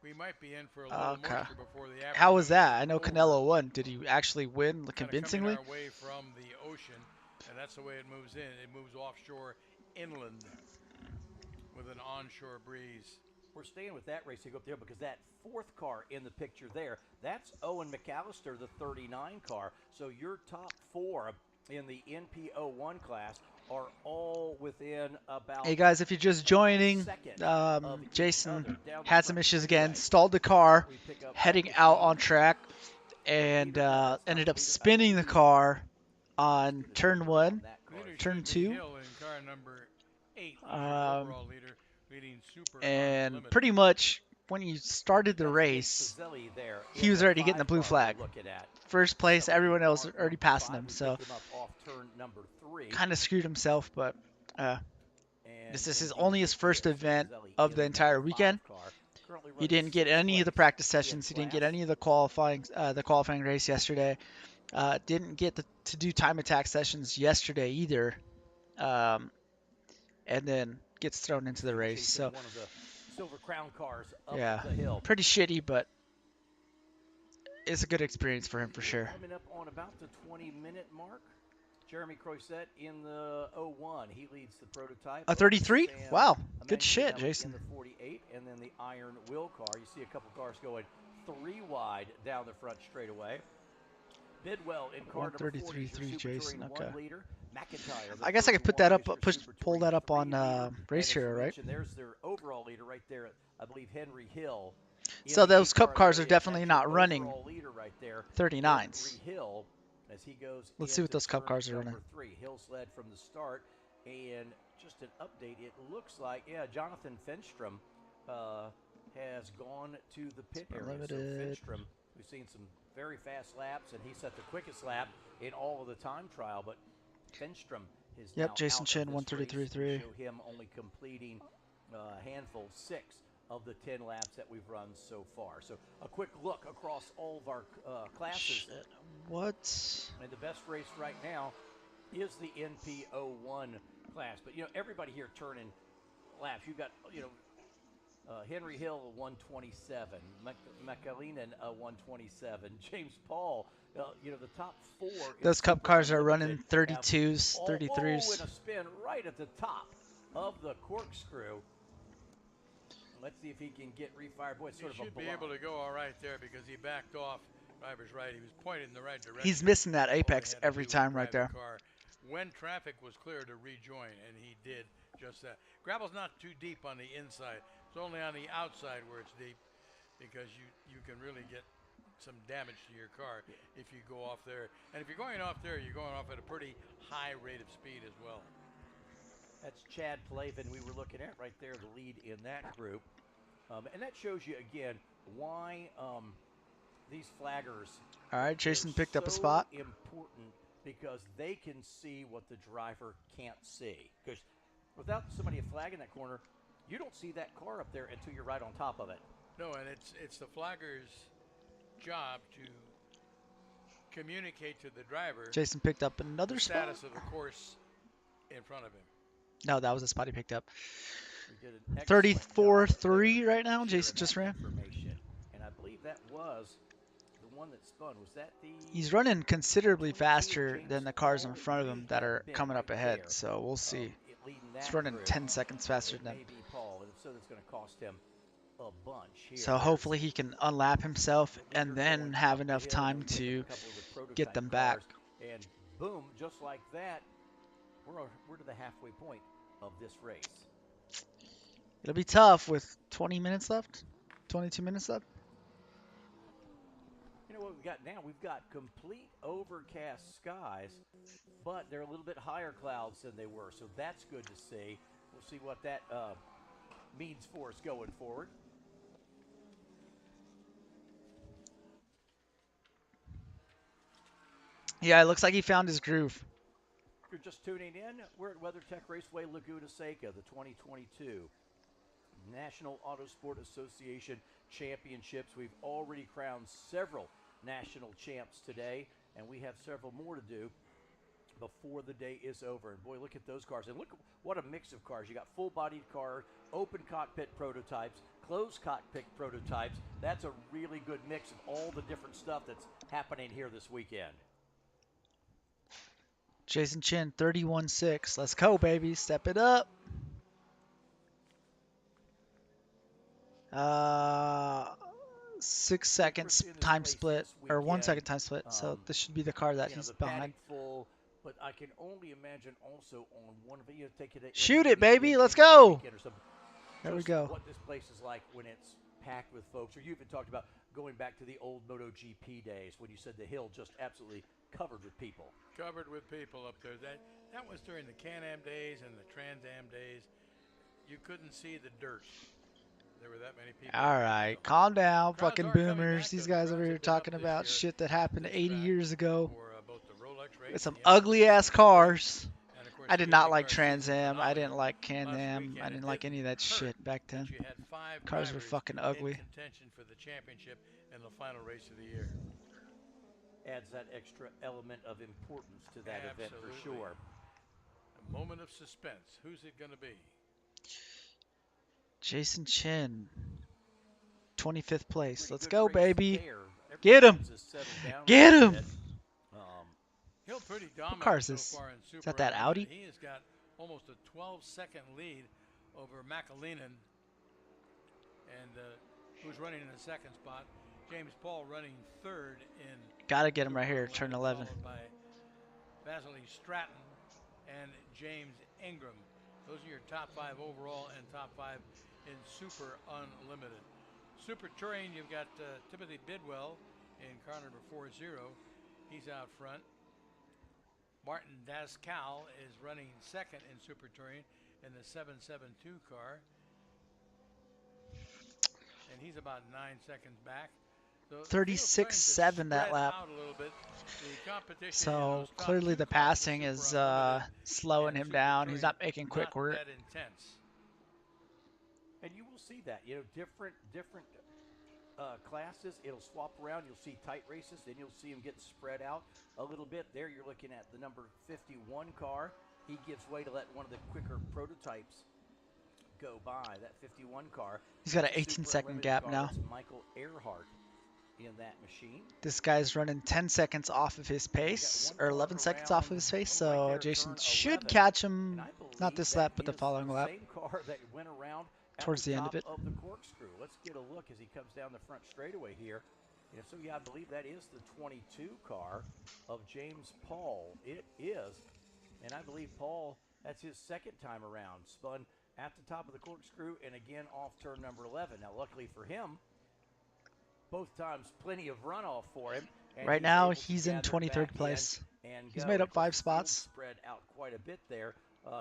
we might be in for a little moisture before the afternoon. How was that? I know Canelo won. Did he actually win convincingly? Coming our way from the ocean, and that's the way it moves in. It moves offshore, inland, with an onshore breeze. We're staying with that racing up there because that fourth car in the picture there, that's Owen McAllister, the 39 car. So your top 4 in the NP01 class are all within about. Hey guys, if you're just joining, Jason had some issues again, stalled the car, heading out on track, and ended up spinning the car on turn 1, turn 2. And pretty much when you started the race, he was already getting the blue flag. First place, everyone else already passing him, so kind of screwed himself, but this is only his first event of the entire weekend. He didn't get any of the practice sessions. He didn't get any of the qualifying race yesterday. Didn't get to do time attack sessions yesterday either. And then gets thrown into the race. So yeah, pretty shitty, but it's a good experience for him for sure. Coming up on about the 20-minute mark. Jeremy Croisette in the 01. He leads the prototype. A 33? Wow. Good shit, Jason. In the 48, and then the Iron Will car. You see a couple cars going 3 wide down the front straightaway. Bidwell in car number 40. 133.3, Jason. Okay. 1 leader. I guess I could put that up, pull that up on Race Hero, right? There's their overall leader right there. I believe Henry Hill. So those Cup cars are definitely not running right there, 39s. Hill, as he goes Let's see what those Cup cars are running. Number 3. Hill's led from the start, and just an update. It looks like Jonathan Fenstrom has gone to the pit area. So Fenstrom, we've seen some very fast laps, and he set the quickest lap in all of the time trial. But Fenstrom is Jason Chin 133.3. Show him only completing a handful 6 of the 10 laps that we've run so far. So a quick look across all of our classes. Shit. What? And the best race right now is the NP01 class. But, everybody here turning laps. You've got, Henry Hill, 127. McAleenan, 127. James Paul, the top 4. Those Cup cars are running 32s, 33s. In a spin right at the top of the corkscrew. Let's see if he can get refired. Boy, it's sort of a should be able to go all right there because he backed off. Driver's right. He was pointed in the right direction. He's missing that apex every time right there. When traffic was clear to rejoin, and he did just that. Gravel's not too deep on the inside. It's only on the outside where it's deep because you can really get some damage to your car if you go off there. And if you're going off there, you're going off at a pretty high rate of speed as well. That's Chad Plavin we were looking at right there, the lead in that group. And that shows you, again, why these flaggers all right, Jason picked up a spot. Important because they can see what the driver can't see. Because without somebody flagging that corner, you don't see that car up there until you're right on top of it. No, and it's the flagger's job to communicate to the driver. Jason picked up another spot. Status of the course in front of him. No, that was the spot he picked up. 34.3 right now. Jason just ran. And I believe that was the one that spun. Was that the? He's running considerably faster than the cars in front of him that are coming up ahead. So we'll see. He's running 10 seconds faster than them. So that's going to cost him a bunch here. So hopefully he can unlap himself and then have enough time to get them back. And boom, just like that, we're to the halfway point of this race. It'll be tough with 20 minutes left, 22 minutes left. You know what we've got now? We've got complete overcast skies, but they're a little bit higher clouds than they were, so that's good to see. We'll see what that means for us going forward. Yeah, it looks like he found his groove. If you're just tuning in, we're at WeatherTech Raceway Laguna Seca, the 2022 National Autosport Association Championships. We've already crowned several national champs today, and we have several more to do before the day is over. And boy, look at those cars. And look what a mix of cars. You got full-bodied cars, open cockpit prototypes, closed cockpit prototypes. That's a really good mix of all the different stuff that's happening here this weekend. Jason Chin, 31.6. Let's go, baby. Step it up. 6 seconds time split, or 1 second time split. So this should be the car that he's behind. Full, but I can only imagine also on one of you take it. Shoot it, baby. Let's go. There we go. What this place is like when it's packed with folks. Or you even talked about going back to the old MotoGP days when you said the hill just absolutely covered with people. Covered with people up there. That was during the Can-Am days and the Trans-Am days. You couldn't see the dirt. There were that many people. All right, calm down, fucking boomers. These guys over here talking about shit that happened 80 years ago. With some ugly-ass cars. I did not like Trans Am. I didn't like Can-Am. I didn't like any of that shit back then. Cars were fucking ugly. Contention for the championship and the final race of the year. Adds that extra element of importance to that event for sure. A moment of suspense. Who's it going to be? Jason Chin, 25th place. Let's go, baby. Get him. Get him. Hill pretty dominant what car is this? So far in Super Is that Audi? He has got almost a 12-second lead over McAleenan, and who's running in the second spot. James Paul running third in. Gotta get him right here, turn 11. By Vasily Stratton and James Ingram. Those are your top 5 overall and top 5 in Super Unlimited. Super Touring, you've got Timothy Bidwell in car number 40. He's out front. Martin Dascal is running second in Super Touring in the 772 car. And he's about 9 seconds back. So 36.7 that lap. So clearly the passing is slowing him down. He's not making quick work. And you will see that, you know, different classes, it'll swap around. You'll see tight races, then you'll see him get spread out a little bit. There you're looking at the number 51 car. He gives way to let one of the quicker prototypes go by. That 51 car. He's got an 18-second gap car. now. That's Michael Earhart in that machine. This guy's running 10 seconds off of his pace, or 11 seconds off of his pace, so Jason should catch him, not this lap, but the following lap. Same car that went around towards the end of it. The corkscrew. Let's get a look as he comes down the front straightaway here. And so, yeah, I believe that is the 22 car of James Paul. It is. And I believe Paul, that's his second time around. Spun at the top of the corkscrew and again off turn number 11. Now, luckily for him, both times plenty of runoff for him. Right now, he's in 23rd place. He's made up 5 spots. Spread out quite a bit there.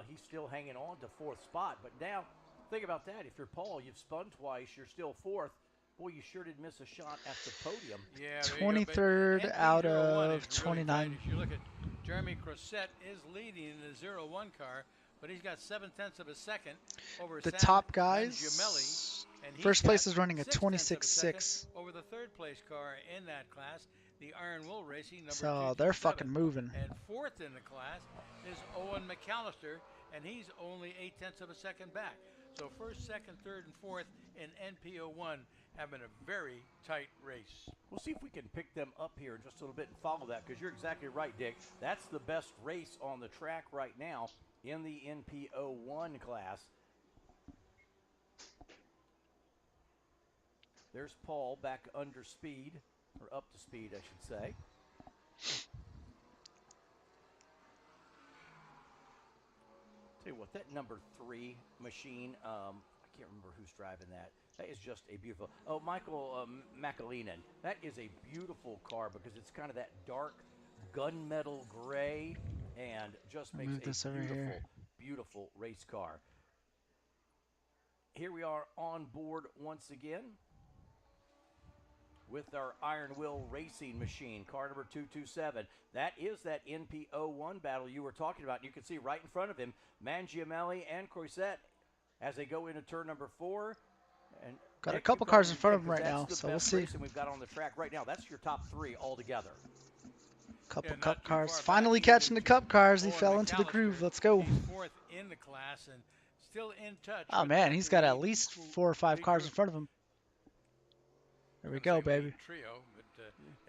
He's still hanging on to 4th spot. But now, think about that. If you're Paul, you've spun twice, you're still 4th. Boy, you sure did miss a shot at the podium. Yeah, 23rd out of 29. Really, if you look at Jeremy Crossett is leading in the 0-1 car, but he's got 0.7 of a second over the Sam top guys. Mangiamelli, and First place is running a 26.6 over the 3rd place car in that class, the Iron Will Racing number So they're fucking moving. And 4th in the class is Owen McAllister, and he's only 0.8 of a second back. So 1st, 2nd, 3rd, and 4th in NPO1 having a very tight race. We'll see if we can pick them up here in just a little bit and follow that, because you're exactly right, Dick. That's the best race on the track right now in the NPO1 class. There's Paul back under speed, or up to speed, I should say. Tell you what, that number 3 machine, I can't remember who's driving that. That is just a beautiful. Oh, Michael McAleenan. That is a beautiful car because it's kind of that dark gunmetal gray and just makes a beautiful, beautiful race car. Here we are on board once again with our Iron Will Racing machine, car number 227. That is that NPO1 battle you were talking about. You can see right in front of him, Mangiamelli and Croisette as they go into turn number 4. And got a couple cars in front of him right now, so we'll see. We've got on the track right now. That's your top 3 altogether. Couple cup cars. Finally catching the cup cars. He fell into the groove. Let's go. He's 4th in the class and still in touch. Oh, man, he's got at least 4 or 5 cars in front of him. There we go, baby. Trio, but,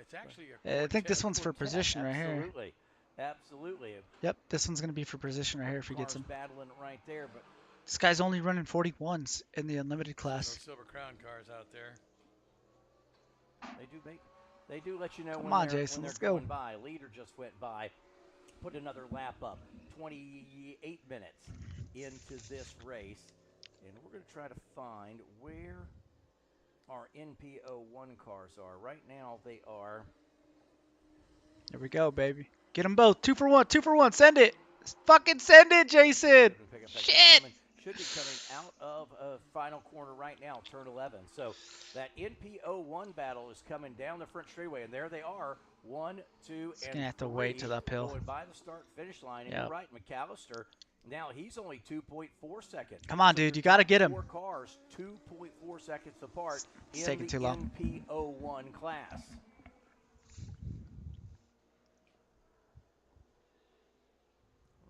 it's actually I think this one's for position right here. Absolutely. Absolutely. Yep, this one's going to be for position right here if he gets him. Battling right there, but this guy's only running 41s in the unlimited class. Silver Crown cars out there. They do let you know Come when on, they're, Jason, when they're let's go. going by. Leader just went by, put another lap up. 28 minutes into this race, and we're going to try to find where our NPO1 cars are. Right now, they are. There we go, baby. Get them both. 2 for 1. 2 for 1. Send it. Fucking send it, Jason. Shit. Should be coming out of a final corner right now, turn 11. So that NPO1 battle is coming down the front straightaway, and there they are. 1, 2, He's gonna have to wait till the uphill. Going by the start-finish line, and you're right, McAllister. Now he's only 2.4 seconds. Come on, dude, you got to get him. 4 cars, 2.4 seconds apart It's in taking the too long. NPO1 class.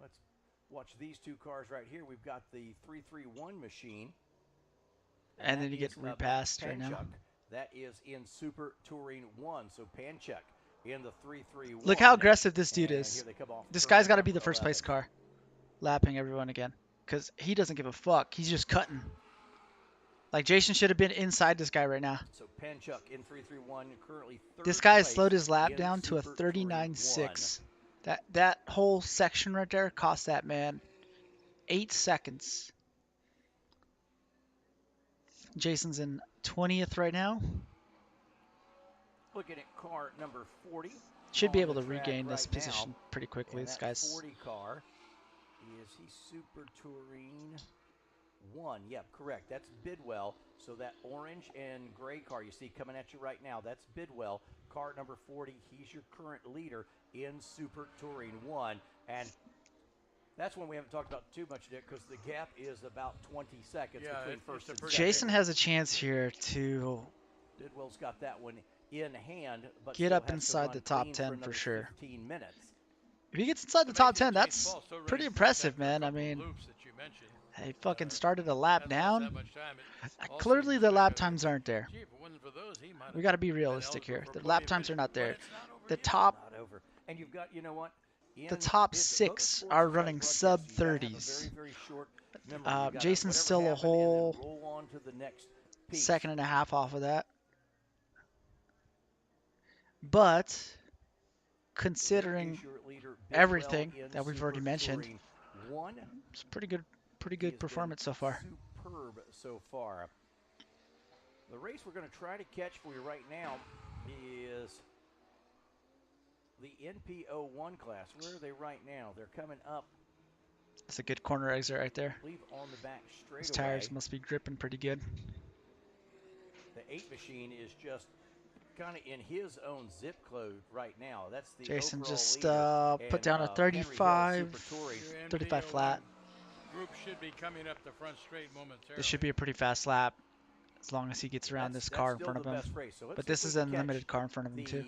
Let's watch these 2 cars right here. We've got the 331 machine. And then you get repassed right now. That is in Super Touring 1, so Panchuk in the 331. Look how aggressive this dude is. This guy's got to be the first place car. Lapping everyone again. Because he doesn't give a fuck. He's just cutting. Like, Jason should have been inside this guy right now. So Panchuk in 331, currently third this guy has place slowed his lap in down to a Super Touring 39.6. That whole section right there cost that man 8 seconds. Jason's in 20th right now. Looking at car number 40. Should be able to regain this position pretty quickly. This guy's 40 car. Is he Super Touring 1? Yep, correct. That's Bidwell. So that orange and gray car you see coming at you right now, that's Bidwell. Car number 40, he's your current leader in Super Touring 1. And that's one we haven't talked about too much, Dick, because the gap is about 20 seconds between first and second. Jason has a chance here to Bidwell's got that one in hand, but get up inside the top 10 for sure. If he gets inside the top 10, that's pretty impressive, man. I mean, he fucking started a lap down. Clearly, the lap times aren't there. We got to be realistic here. The lap times are not there. The top, and you've got, you know what? The top 6 are running sub 30s. Jason's still a whole second and a half off of that. But considering everything that we've already mentioned, it's pretty good performance so far. Superb so far. The race we're going to try to catch for you right now is the NPO1 class. Where are they right now? They're coming up. It's a good corner exit right there. On the back His tires must be gripping pretty good. The 8 machine is just kind of in his own zip code right now. That's the Jason just put down a 35 flat. Group should be coming up the front straight momentarily. This should be a pretty fast lap as long as he gets around this car in front of him. So but this is an unlimited car in front of him too.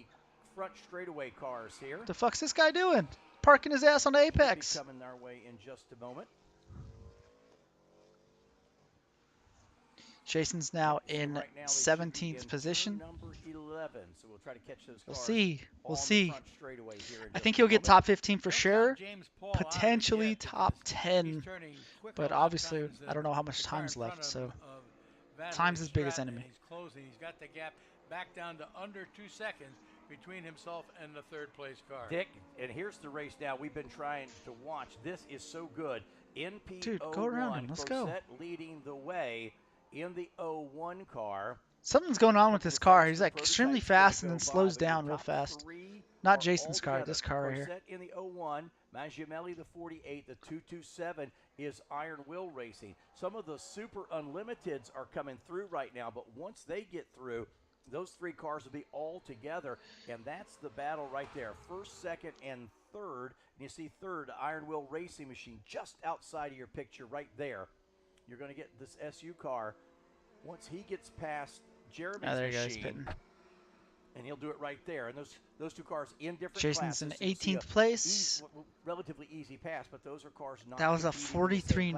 Front straightaway cars here. What the fuck's this guy doing? Parking his ass on the apex. Coming our way in just a moment. Jason's now in 17th position. Number 11. So we'll try to catch those cars. We'll see. I think he'll get top 15 for sure. Potentially top 10. But obviously, I don't know how much time's left. So time's his biggest enemy. He's closing. He's got the gap back down to under 2 seconds between himself and the third place car. Dick, and here's the race now we've been trying to watch. This is so good. NPO1, dude, go around him. Let's go. Leading the way in the 01 car. Something's going on with this car. He's like extremely fast and then slows down real fast. Not Jason's car, this car right here. In the 01, Mangiamelli the 48, the 227 is Iron Will Racing. Some of the Super Unlimiteds are coming through right now, but once they get through, those 3 cars will be all together, and that's the battle right there. First, second, and third. And you see third, Iron Will Racing Machine, just outside of your picture right there. You're going to get this SU car once he gets past Jeremy's machine. And he'll do it right there. And those 2 cars in different Jason's classes. in 18th place. Relatively easy pass, but those are cars not. That was a 43.9.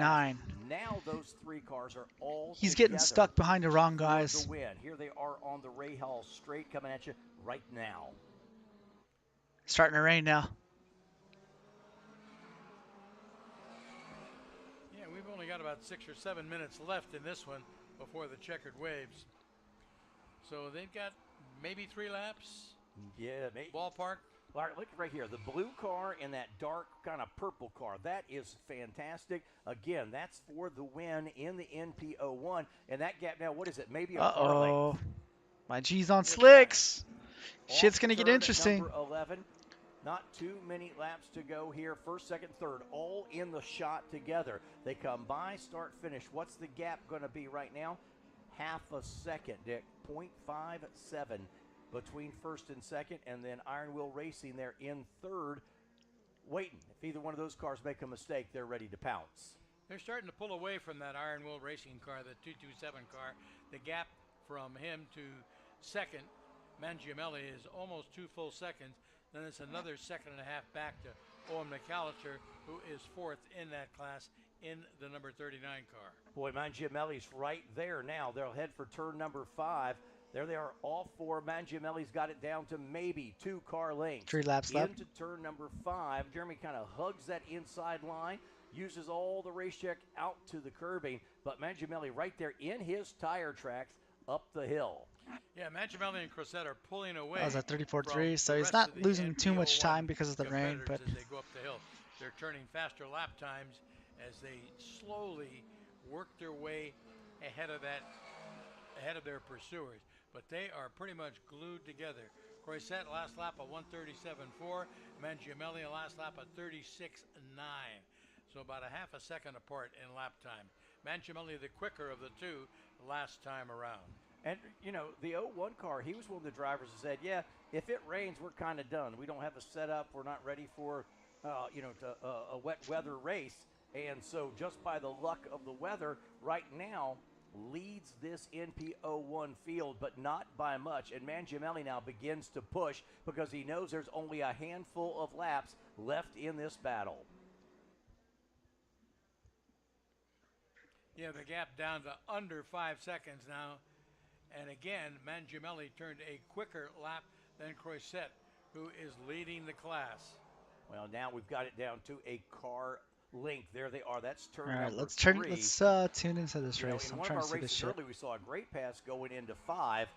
Now those 3 cars are all He's getting stuck behind the wrong guys. The win. Here they are on the Ray Hall straight coming at you right now. Starting to rain now. Yeah, we've only got about 6 or 7 minutes left in this one before the checkered waves. So they've got maybe 3 laps. Yeah, maybe. Ballpark. All right, look right here. The blue car and that dark kind of purple car. That is fantastic. Again, that's for the win in the NPO1. And that gap now, what is it? Maybe a car length. My G's on slicks. Shit's going to get interesting. Number 11. Not too many laps to go here. First, second, third, all in the shot together. They come by, start, finish. What's the gap going to be right now? Half a second, Dick. 0.57 between first and second, and then Iron Will Racing there in third, waiting. If either one of those cars make a mistake, they're ready to pounce. They're starting to pull away from that Iron Will Racing car, the 227 car. The gap from him to second, Mangiamelli, is almost 2 full seconds. Then it's another second and a half back to Owen McAllister, who is 4th in that class in the number 39 car. Boy, Mangiamelli's right there now. They'll head for turn number 5. There they are, all 4. Mangiamelli's got it down to maybe 2 car lengths. 3 laps left. Into turn number 5. Jeremy kind of hugs that inside line, uses all the race check out to the curbing, but Mangiamelli right there in his tire tracks up the hill. Yeah, Mangiamelli and Croisette are pulling away. That was at 34.3, so he's not losing too much time because of the rain, but as they go up the hill, they're turning faster lap times as they slowly work their way ahead of their pursuers. But they are pretty much glued together. Croisette last lap of 137.4, Mangiamelli last lap of 36.9. So about a half a second apart in lap time. Mangiamelli the quicker of the two last time around. And, you know, the 01 car, he was one of the drivers that said, yeah, if it rains, we're kind of done. We don't have a setup. We're not ready for, a wet weather race. And so just by the luck of the weather, right now leads this NP01 field, but not by much. And Mangiamelli now begins to push because he knows there's only a handful of laps left in this battle. Yeah, the gap down to under 5 seconds now. And again, Mangiamelli turned a quicker lap than Croisette, who is leading the class. Well, now we've got it down to a car length. There they are. That's turn all right, number let's tune into this race. I'm trying to see this shit. Early, we saw a great pass going into 5.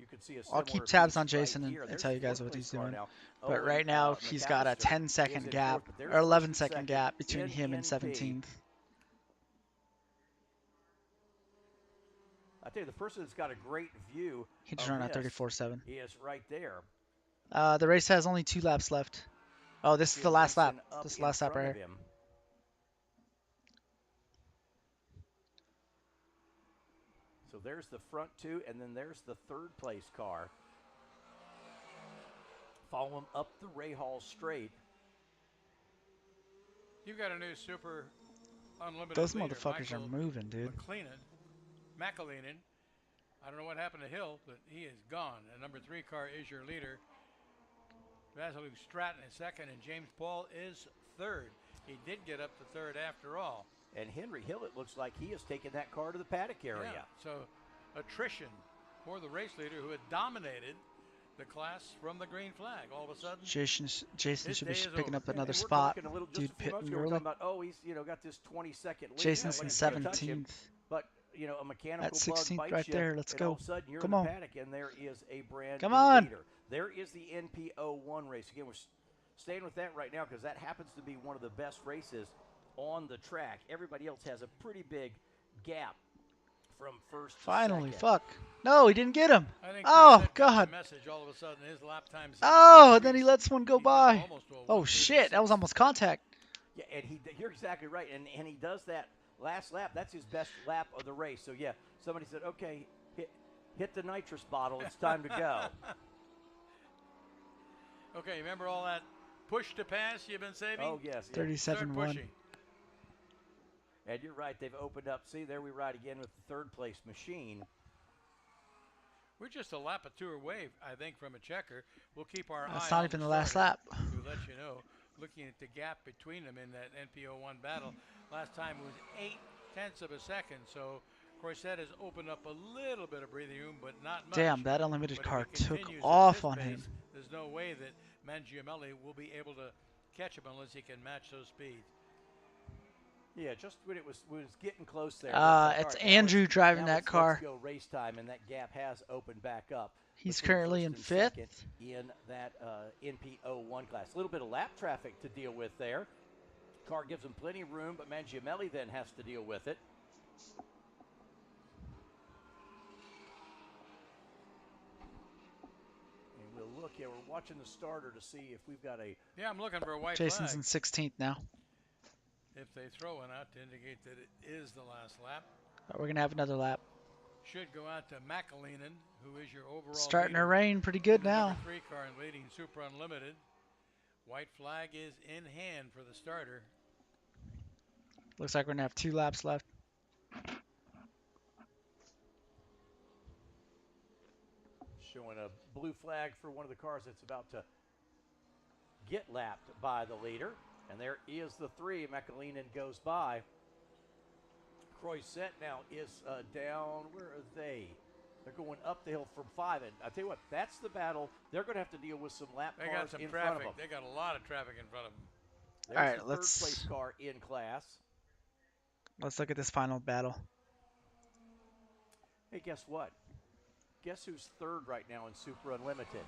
You could see a I'll keep tabs on Jason and tell you guys what he's doing. But right now, he's got a 10-second gap, or 11-second gap between him and 17th. I tell you, the person that's got a great view. He just ran at 34.7. He is right there. The race has only 2 laps left. Oh, this is the last lap. This is the last lap right here. So there's the front 2, and then there's the 3rd place car. Follow him up the Ray Hall straight. You've got a new super unlimited. Those leader, motherfuckers are moving, dude. McAleenan. I don't know what happened to Hill, but he is gone. And number 3 car is your leader. Vasilou Stratton is 2nd, and James Paul is 3rd. He did get up to 3rd after all. And Henry Hill, it looks like he has taken that car to the paddock area. Yeah, so attrition for the race leader who had dominated the class from the green flag. All of a sudden, Jason should be picking up another spot. Dude, pitting early. About, he's got this 20-second lead. Jason's in 17th. But a mechanical at 16th right there. Let's go. All of a sudden you're Come in on. the paddock, and there is a brand Come new on. leader. There is the NP01 race. Again, we're staying with that right now because that happens to be one of the best races on the track. Everybody else has a pretty big gap from first to Finally, second. fuck. No, he didn't get him. Oh, God. Message, all of a sudden, his lap time's Oh, and then he lets one go by. Oh, shit. That was almost contact. Yeah, and you're exactly right. And he does that last lap. That's his best lap of the race. So, yeah, somebody said, okay, hit the nitrous bottle. It's time to go. Okay, remember all that push to pass you've been saving? Oh, yes. 37-1. And you're right. They've opened up. See, there we ride again with the 3rd place machine. We're just a lap or 2 away, I think, from a checker. We'll keep our eye on That's not even the last starter lap. To let you know, looking at the gap between them in that NP01 battle. Last time it was 0.8 of a second, so Croisette has opened up a little bit of breathing room, but not much. Damn, that unlimited But car if he took continues off at on this him. pace, there's no way that Mangiamelli will be able to catch him unless he can match those speeds. Yeah, just when it was getting close there. It's Andrew driving that car. Let's go race time, and that gap has opened back up. He's currently in 5th. In that NP01 class. A little bit of lap traffic to deal with there. Car gives him plenty of room, but Mangiamelli then has to deal with it. And we'll look. Yeah, we're watching the starter to see if we've got a... Yeah, I'm looking for a white Jason's flag. in 16th now. If they throw one out to indicate that it is the last lap. We're going to have another lap. Should go out to McAleenan, who is your overall Starting leader. to rain pretty good now. Number 3 car and leading Super Unlimited. White flag is in hand for the starter. Looks like we're going to have 2 laps left. Showing a blue flag for one of the cars that's about to get lapped by the leader. And there is the 3. McAleenan goes by. Croisette now is down. Where are they? They're going up the hill from 5. And I tell you what, that's the battle. They're going to have to deal with some lap They cars got some in traffic. front of them. They got a lot of traffic in front of them. There's All right, the let's 3rd place car in class. Let's look at this final battle. Hey, guess what? Guess who's third right now in Super Unlimited?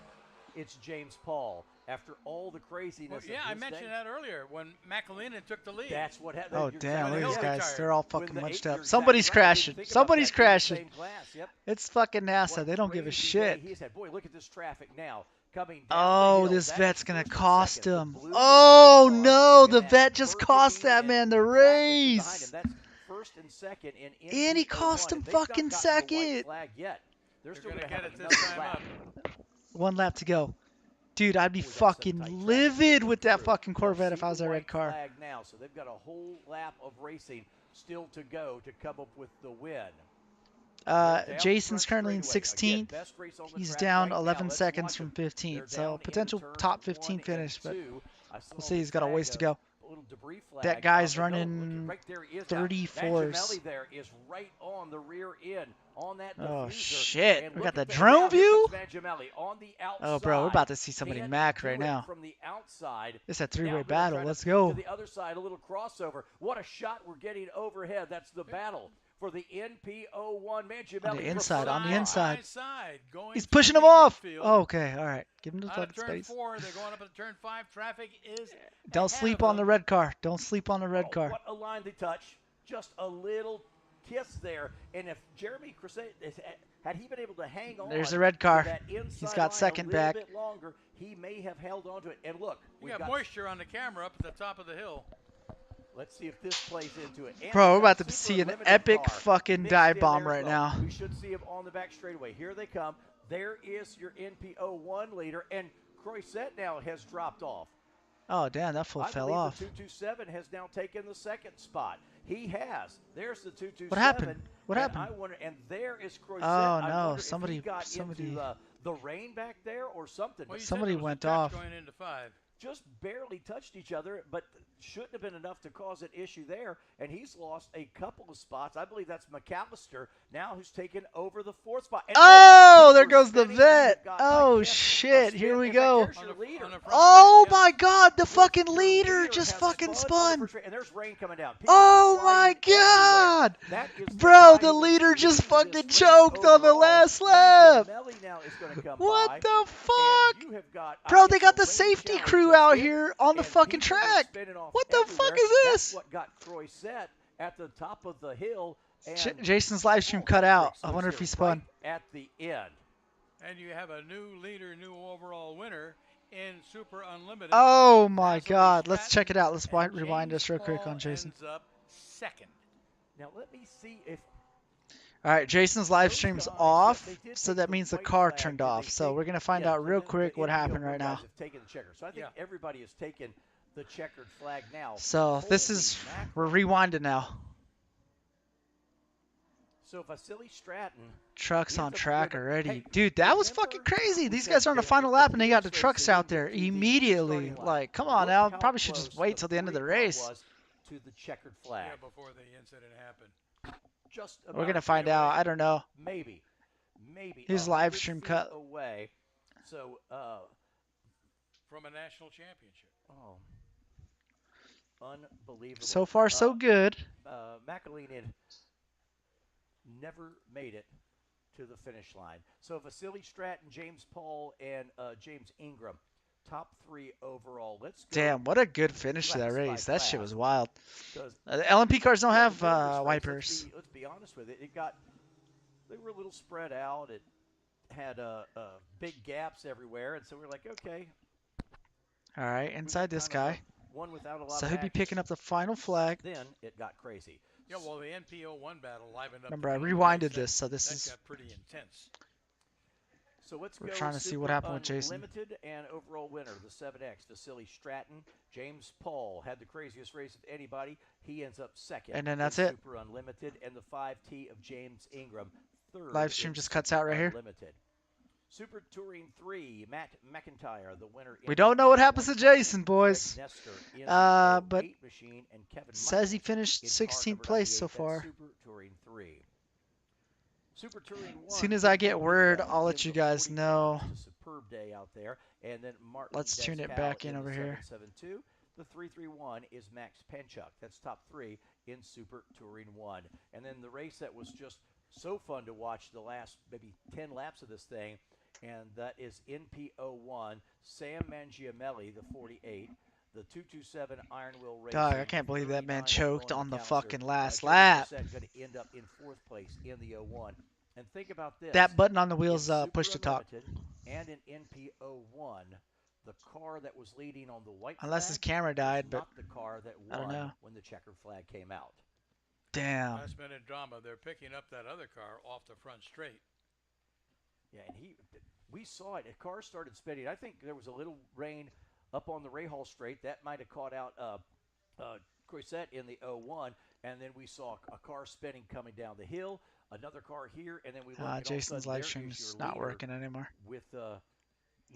It's James Paul. After all the craziness. Well, yeah, I mentioned that earlier when McAleenan took the lead. That's what happened. Oh, damn, look at these guys. Retired. They're all fucking munched up. Somebody's crashing. Somebody's crashing. Yep. It's fucking NASA. They don't give a shit. He said, boy, look at this traffic now. Coming Oh, this vet's going to cost him. Oh, no. The vet just cost that man the race. That's first and second in And he cost him fucking second. They're still going to get it this time up. 1 lap to go. Dude, I'd be fucking livid with that fucking Corvette if I was that red car. Now, so they've got a whole lap of racing still to go to come up with the win. Jason's currently in 16th. He's down 11 seconds from 15th. So potential top 15 finish, but we'll see. He's got a ways to go. That guy's running 34s. There is right on the rear end on that oh diffuser. shit! We got the drone view. Oh, bro, we're about to see somebody mac right now. From the outside. It's a 3-way battle. Let's go. To the other side, a little crossover. What a shot we're getting overhead. That's the battle for the NPO1. On the inside. On the inside. He's He's pushing him off. Oh, okay, all right. Give him the fucking turn space. 4, they're going up at turn 5. Traffic is. Don't sleep on the red car. Don't sleep on the red car. What a line they touch. Just a little kiss there. And if Jeremy Crusade, had he been able to hang on, there's the red car. He's got second back. Bit longer, he may have held on to it. And look, we got moisture on the camera up at the top of the hill. Let's see if this plays into it. And bro, we're about to see an epic fucking dive bomb right now. We should see him on the back straightaway. Here they come. There is your NPO1 leader, and Croisette now has dropped off. Oh, damn, that fool fell off. The 227 has now taken the second spot. He has. There's the 227. What happened? What happened? I wonder, and there is Croisette. Oh, no, somebody got into the rain back there or something. Well, somebody went off. Going into 5. Just barely touched each other, but shouldn't have been enough to cause an issue there. And he's lost a couple of spots. I believe that's McAllister now who's taken over the 4th spot. And oh, there goes the vet. Oh, shit. Here we go. Oh, my God. The fucking leader just fucking spun. And there's rain coming down. Oh, my God. Bro, the leader just fucking choked on the last lap. What the fuck? Bro, they got the safety crew out here on the fucking track. What the fuck is this? That's what got Croisette at the top of the hill. Jason's live stream cut out. I wonder if he spun. Right at the end. And you have a new leader, new overall winner in Super Unlimited. Oh my God. Let's check it out. Let's rewind this real quick on Jason. Ends up second. Now let me see if. All right, Jason's live stream's off, so that means the car turned off. So we're gonna find out real quick what happened right now. So I think everybody has taken the checkered flag now. So this is, we're rewinding now. So Vasily Stratton. Trucks on track already. Dude, that was fucking crazy. These guys are on the final lap and they got the trucks out there immediately. Like, come on now. Probably should just wait till the end of the race. To the checkered flag. Yeah, before the incident happened. We're going to find out. I don't know. Maybe. His live stream cut. Away. So, from a national championship. Oh. Unbelievable. So far, so good. McAleenan never made it to the finish line. So Vasily Stratton, James Paul, and James Ingram, top 3 overall. Let's go. Damn, what a good finish to that race. That shit was wild. The LMP cars don't have wipers. Let's be honest with it. They were a little spread out. It had big gaps everywhere, and so we're like, okay. All right, inside this guy. One without a lot so of he'll be picking up the final flag. Then it got crazy. Yeah, well, the NPO1 battle livened up. Remember, I rewinded this, so this is. That got pretty intense. So let's We're go trying to see what happened with Jason. Limited and overall winner, the 7X, Vasily Stratton. James Paul had the craziest race of anybody. He ends up second. And then that's it. Super Unlimited, and the 5T of James Ingram, third. Live stream just cuts out right here. Unlimited. Super Touring 3, Matt McIntyre, the winner. We don't know what happens to Jason, boys. But says he finished 16th place so far. Super Touring 3. Super Touring 1. As soon as I get word, I'll let you guys know. Superb day out there. And then Martin Let's tune it back in over here. 772. The 331 is Max Penchuk. That's top 3 in Super Touring 1. And then the race that was just so fun to watch the last maybe 10 laps of this thing, and that is NP01, Sam Mangiamelli, the 48, the 227 Iron Wheel Racing. Dog, I can't believe that man choked on the fucking last Jeremy lap. Brissett going to end up in 4th place in the 01. And think about this. That button on the wheels in push to talk. And in NP01, the car that was leading on the white Unless flag his camera died, was but not the car that I don't won know. when the checkered flag came out. Damn. Last minute drama. They're picking up that other car off the front straight. Yeah, and we saw it. The car started spinning. I think there was a little rain up on the Rahal Straight. That might have caught out Croisette in the 01, and then we saw a car spinning coming down the hill, another car here, and then we looked and Jason's all of a live sudden, stream is not working anymore. with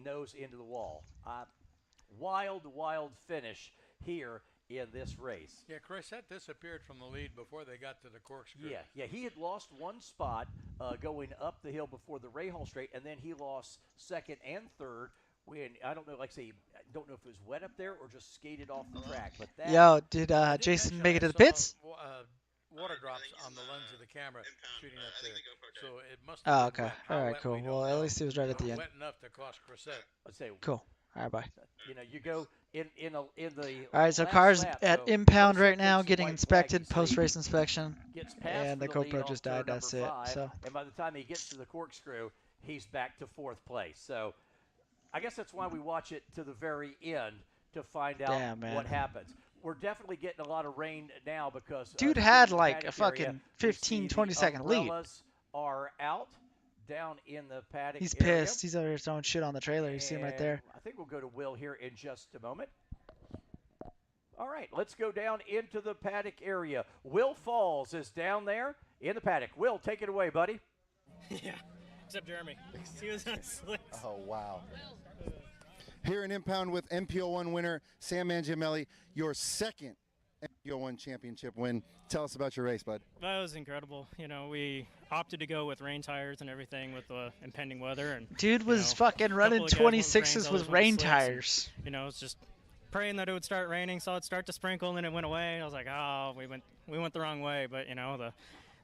nose into the wall. Wild finish here in this race. Yeah, Croisette disappeared from the lead before they got to the corkscrew. Yeah, he had lost one spot going up the hill before the Rahal Straight, and then he lost 2nd and 3rd. When I don't know, like I say, I don't know if it was wet up there or just skated off the track. But that, Yo, did Jason make it to the pits? Water drops on the lens of the camera shooting up there, so it must. Oh, okay. All right, cool. Well, at least he was right at the end. Wet enough to cost Croisette. Let's say, cool. All right, bye. You know, you go in the. All right, so last cars lap, at so impound right first now, gets the getting white inspected, flag, post-race inspection, gets past and the for lead GoPro on just turn died. That's it. number 5, So. And by the time he gets to the corkscrew, he's back to 4th place. So, I guess that's why we watch it to the very end to find out what happens. We're definitely getting a lot of rain now because dude had like a fucking 15, 20-second lead. Are out down in the paddock. He's area. pissed. He's over here throwing shit on the trailer. You see him right there. I think we'll go to Will here in just a moment. All right, let's go down into the paddock area. Will Falls is down there in the paddock. Will, take it away, buddy. Yeah, except Jeremy. He was on slicks. Oh, wow. Here in Impound with MPO1 winner Sam Mangiamelli, your 2nd MPO1 championship win. Tell us about your race, bud. That was incredible. You know, we opted to go with rain tires and everything with the impending weather. And dude was fucking running 26s with rain tires. And, you know, it's just praying that it would start raining, saw it start to sprinkle, and then it went away. And I was like, oh, we went the wrong way. But, you know,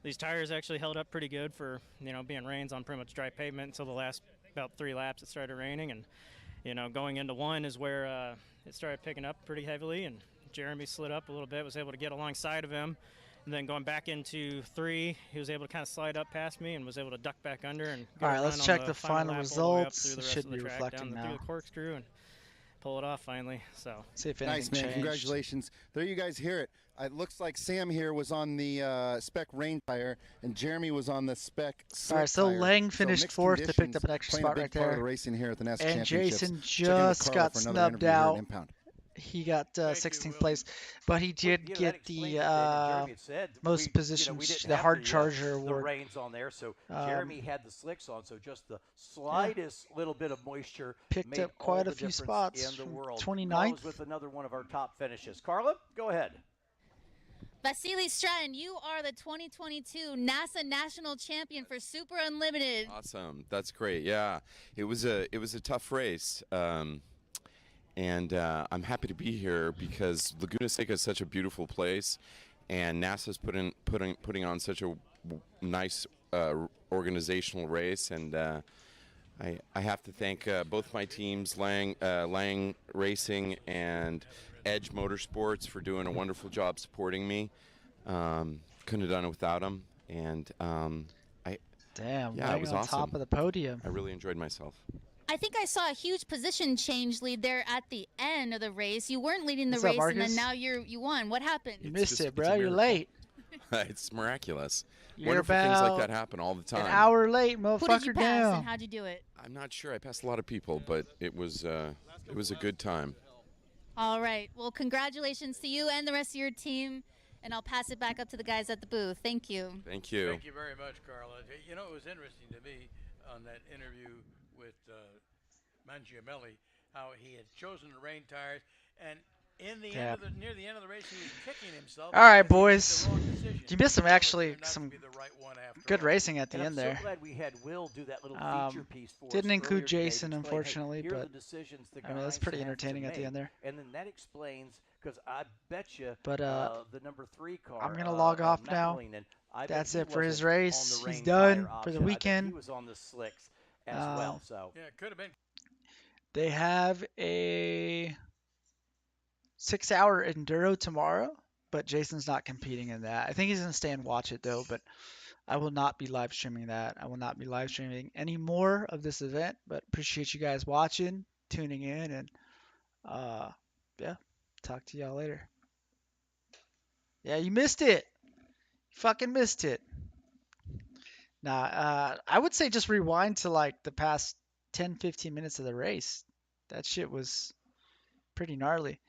these tires actually held up pretty good for, you know, being rains on pretty much dry pavement until the last about 3 laps it started raining. And, you know, going into 1 is where it started picking up pretty heavily, and Jeremy slid up a little bit, was able to get alongside of him. And then going back into 3, he was able to kind of slide up past me and was able to duck back under. And all right, let's check the final results. It should be reflecting now. Through the corkscrew and pull it off finally. So see if anything nice, man. Changed. Congratulations. There you guys hear it. It looks like Sam here was on the spec rain tire, and Jeremy was on the spec slick All right, so tire. Lang finished 4th. They picked up an extra spot right there. Part of the racing here at the NASCAR and Championships. Jason just got snubbed out. Impound. He got 16th place, but he did get the most positions, the hard charger award. The rains on there, so Jeremy had the slicks on, so just the slightest little bit of moisture picked up quite a few spots in the world. 29th. Carla's with another one of our top finishes. Carla, go ahead. Vasily Stratton, you are the 2022 NASA National Champion for Super Unlimited. Awesome, that's great. Yeah, it was a tough race. And I'm happy to be here because Laguna Seca is such a beautiful place, and NASA's putting on such a nice organizational race, and I have to thank both my teams, Lang Racing and Edge Motorsports, for doing a wonderful job supporting me. Couldn't have done it without them, and damn, yeah, it was on awesome. Top of the podium. I really enjoyed myself. I think I saw a huge position change lead there at the end of the race. You weren't leading the What's up, race, Marcus? and then now you won. What happened? You missed it, it's bro. a You're miracle. late. It's miraculous. You're Wonderful things about like that happen all the time. An hour late, motherfucker. Who did you pass, down. and how'd you do it? I'm not sure. I passed a lot of people, but it was a good time. All right. Well, congratulations to you and the rest of your team, and I'll pass it back up to the guys at the booth. Thank you. Thank you. Thank you very much, Carla. You know, it was interesting to me on that interview with Mangiamelli, how he had chosen the rain tires, and in the near the end of the race, he was kicking himself. All right, boys. You missed some good racing at the end there. I'm so glad we had Will do that little feature piece for us. Didn't include earlier today Jason, to explain, unfortunately, here are but the decisions the I mean, that's pretty guys have to entertaining at the make. end there. And then that explains because I bet you But the number 3 car. I'm gonna log off now. That's it for his race. He's done for the weekend. He was on the slicks as well. So yeah, it could have been. They have a 6-hour enduro tomorrow, but Jason's not competing in that. I think he's gonna stay and watch it though, but I will not be live streaming that. I will not be live streaming any more of this event, but appreciate you guys watching, tuning in, and yeah, talk to y'all later. Yeah, you missed it. You fucking missed it. Nah, I would say just rewind to like the past 10, 15 minutes of the race. That shit was pretty gnarly.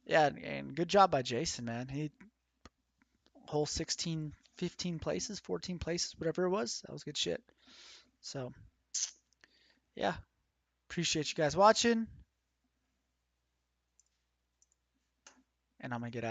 Yeah, and good job by Jason, man. He whole 16, 15 places, 14 places, whatever it was. That was good shit. So, yeah. Appreciate you guys watching. And I'm going to get out.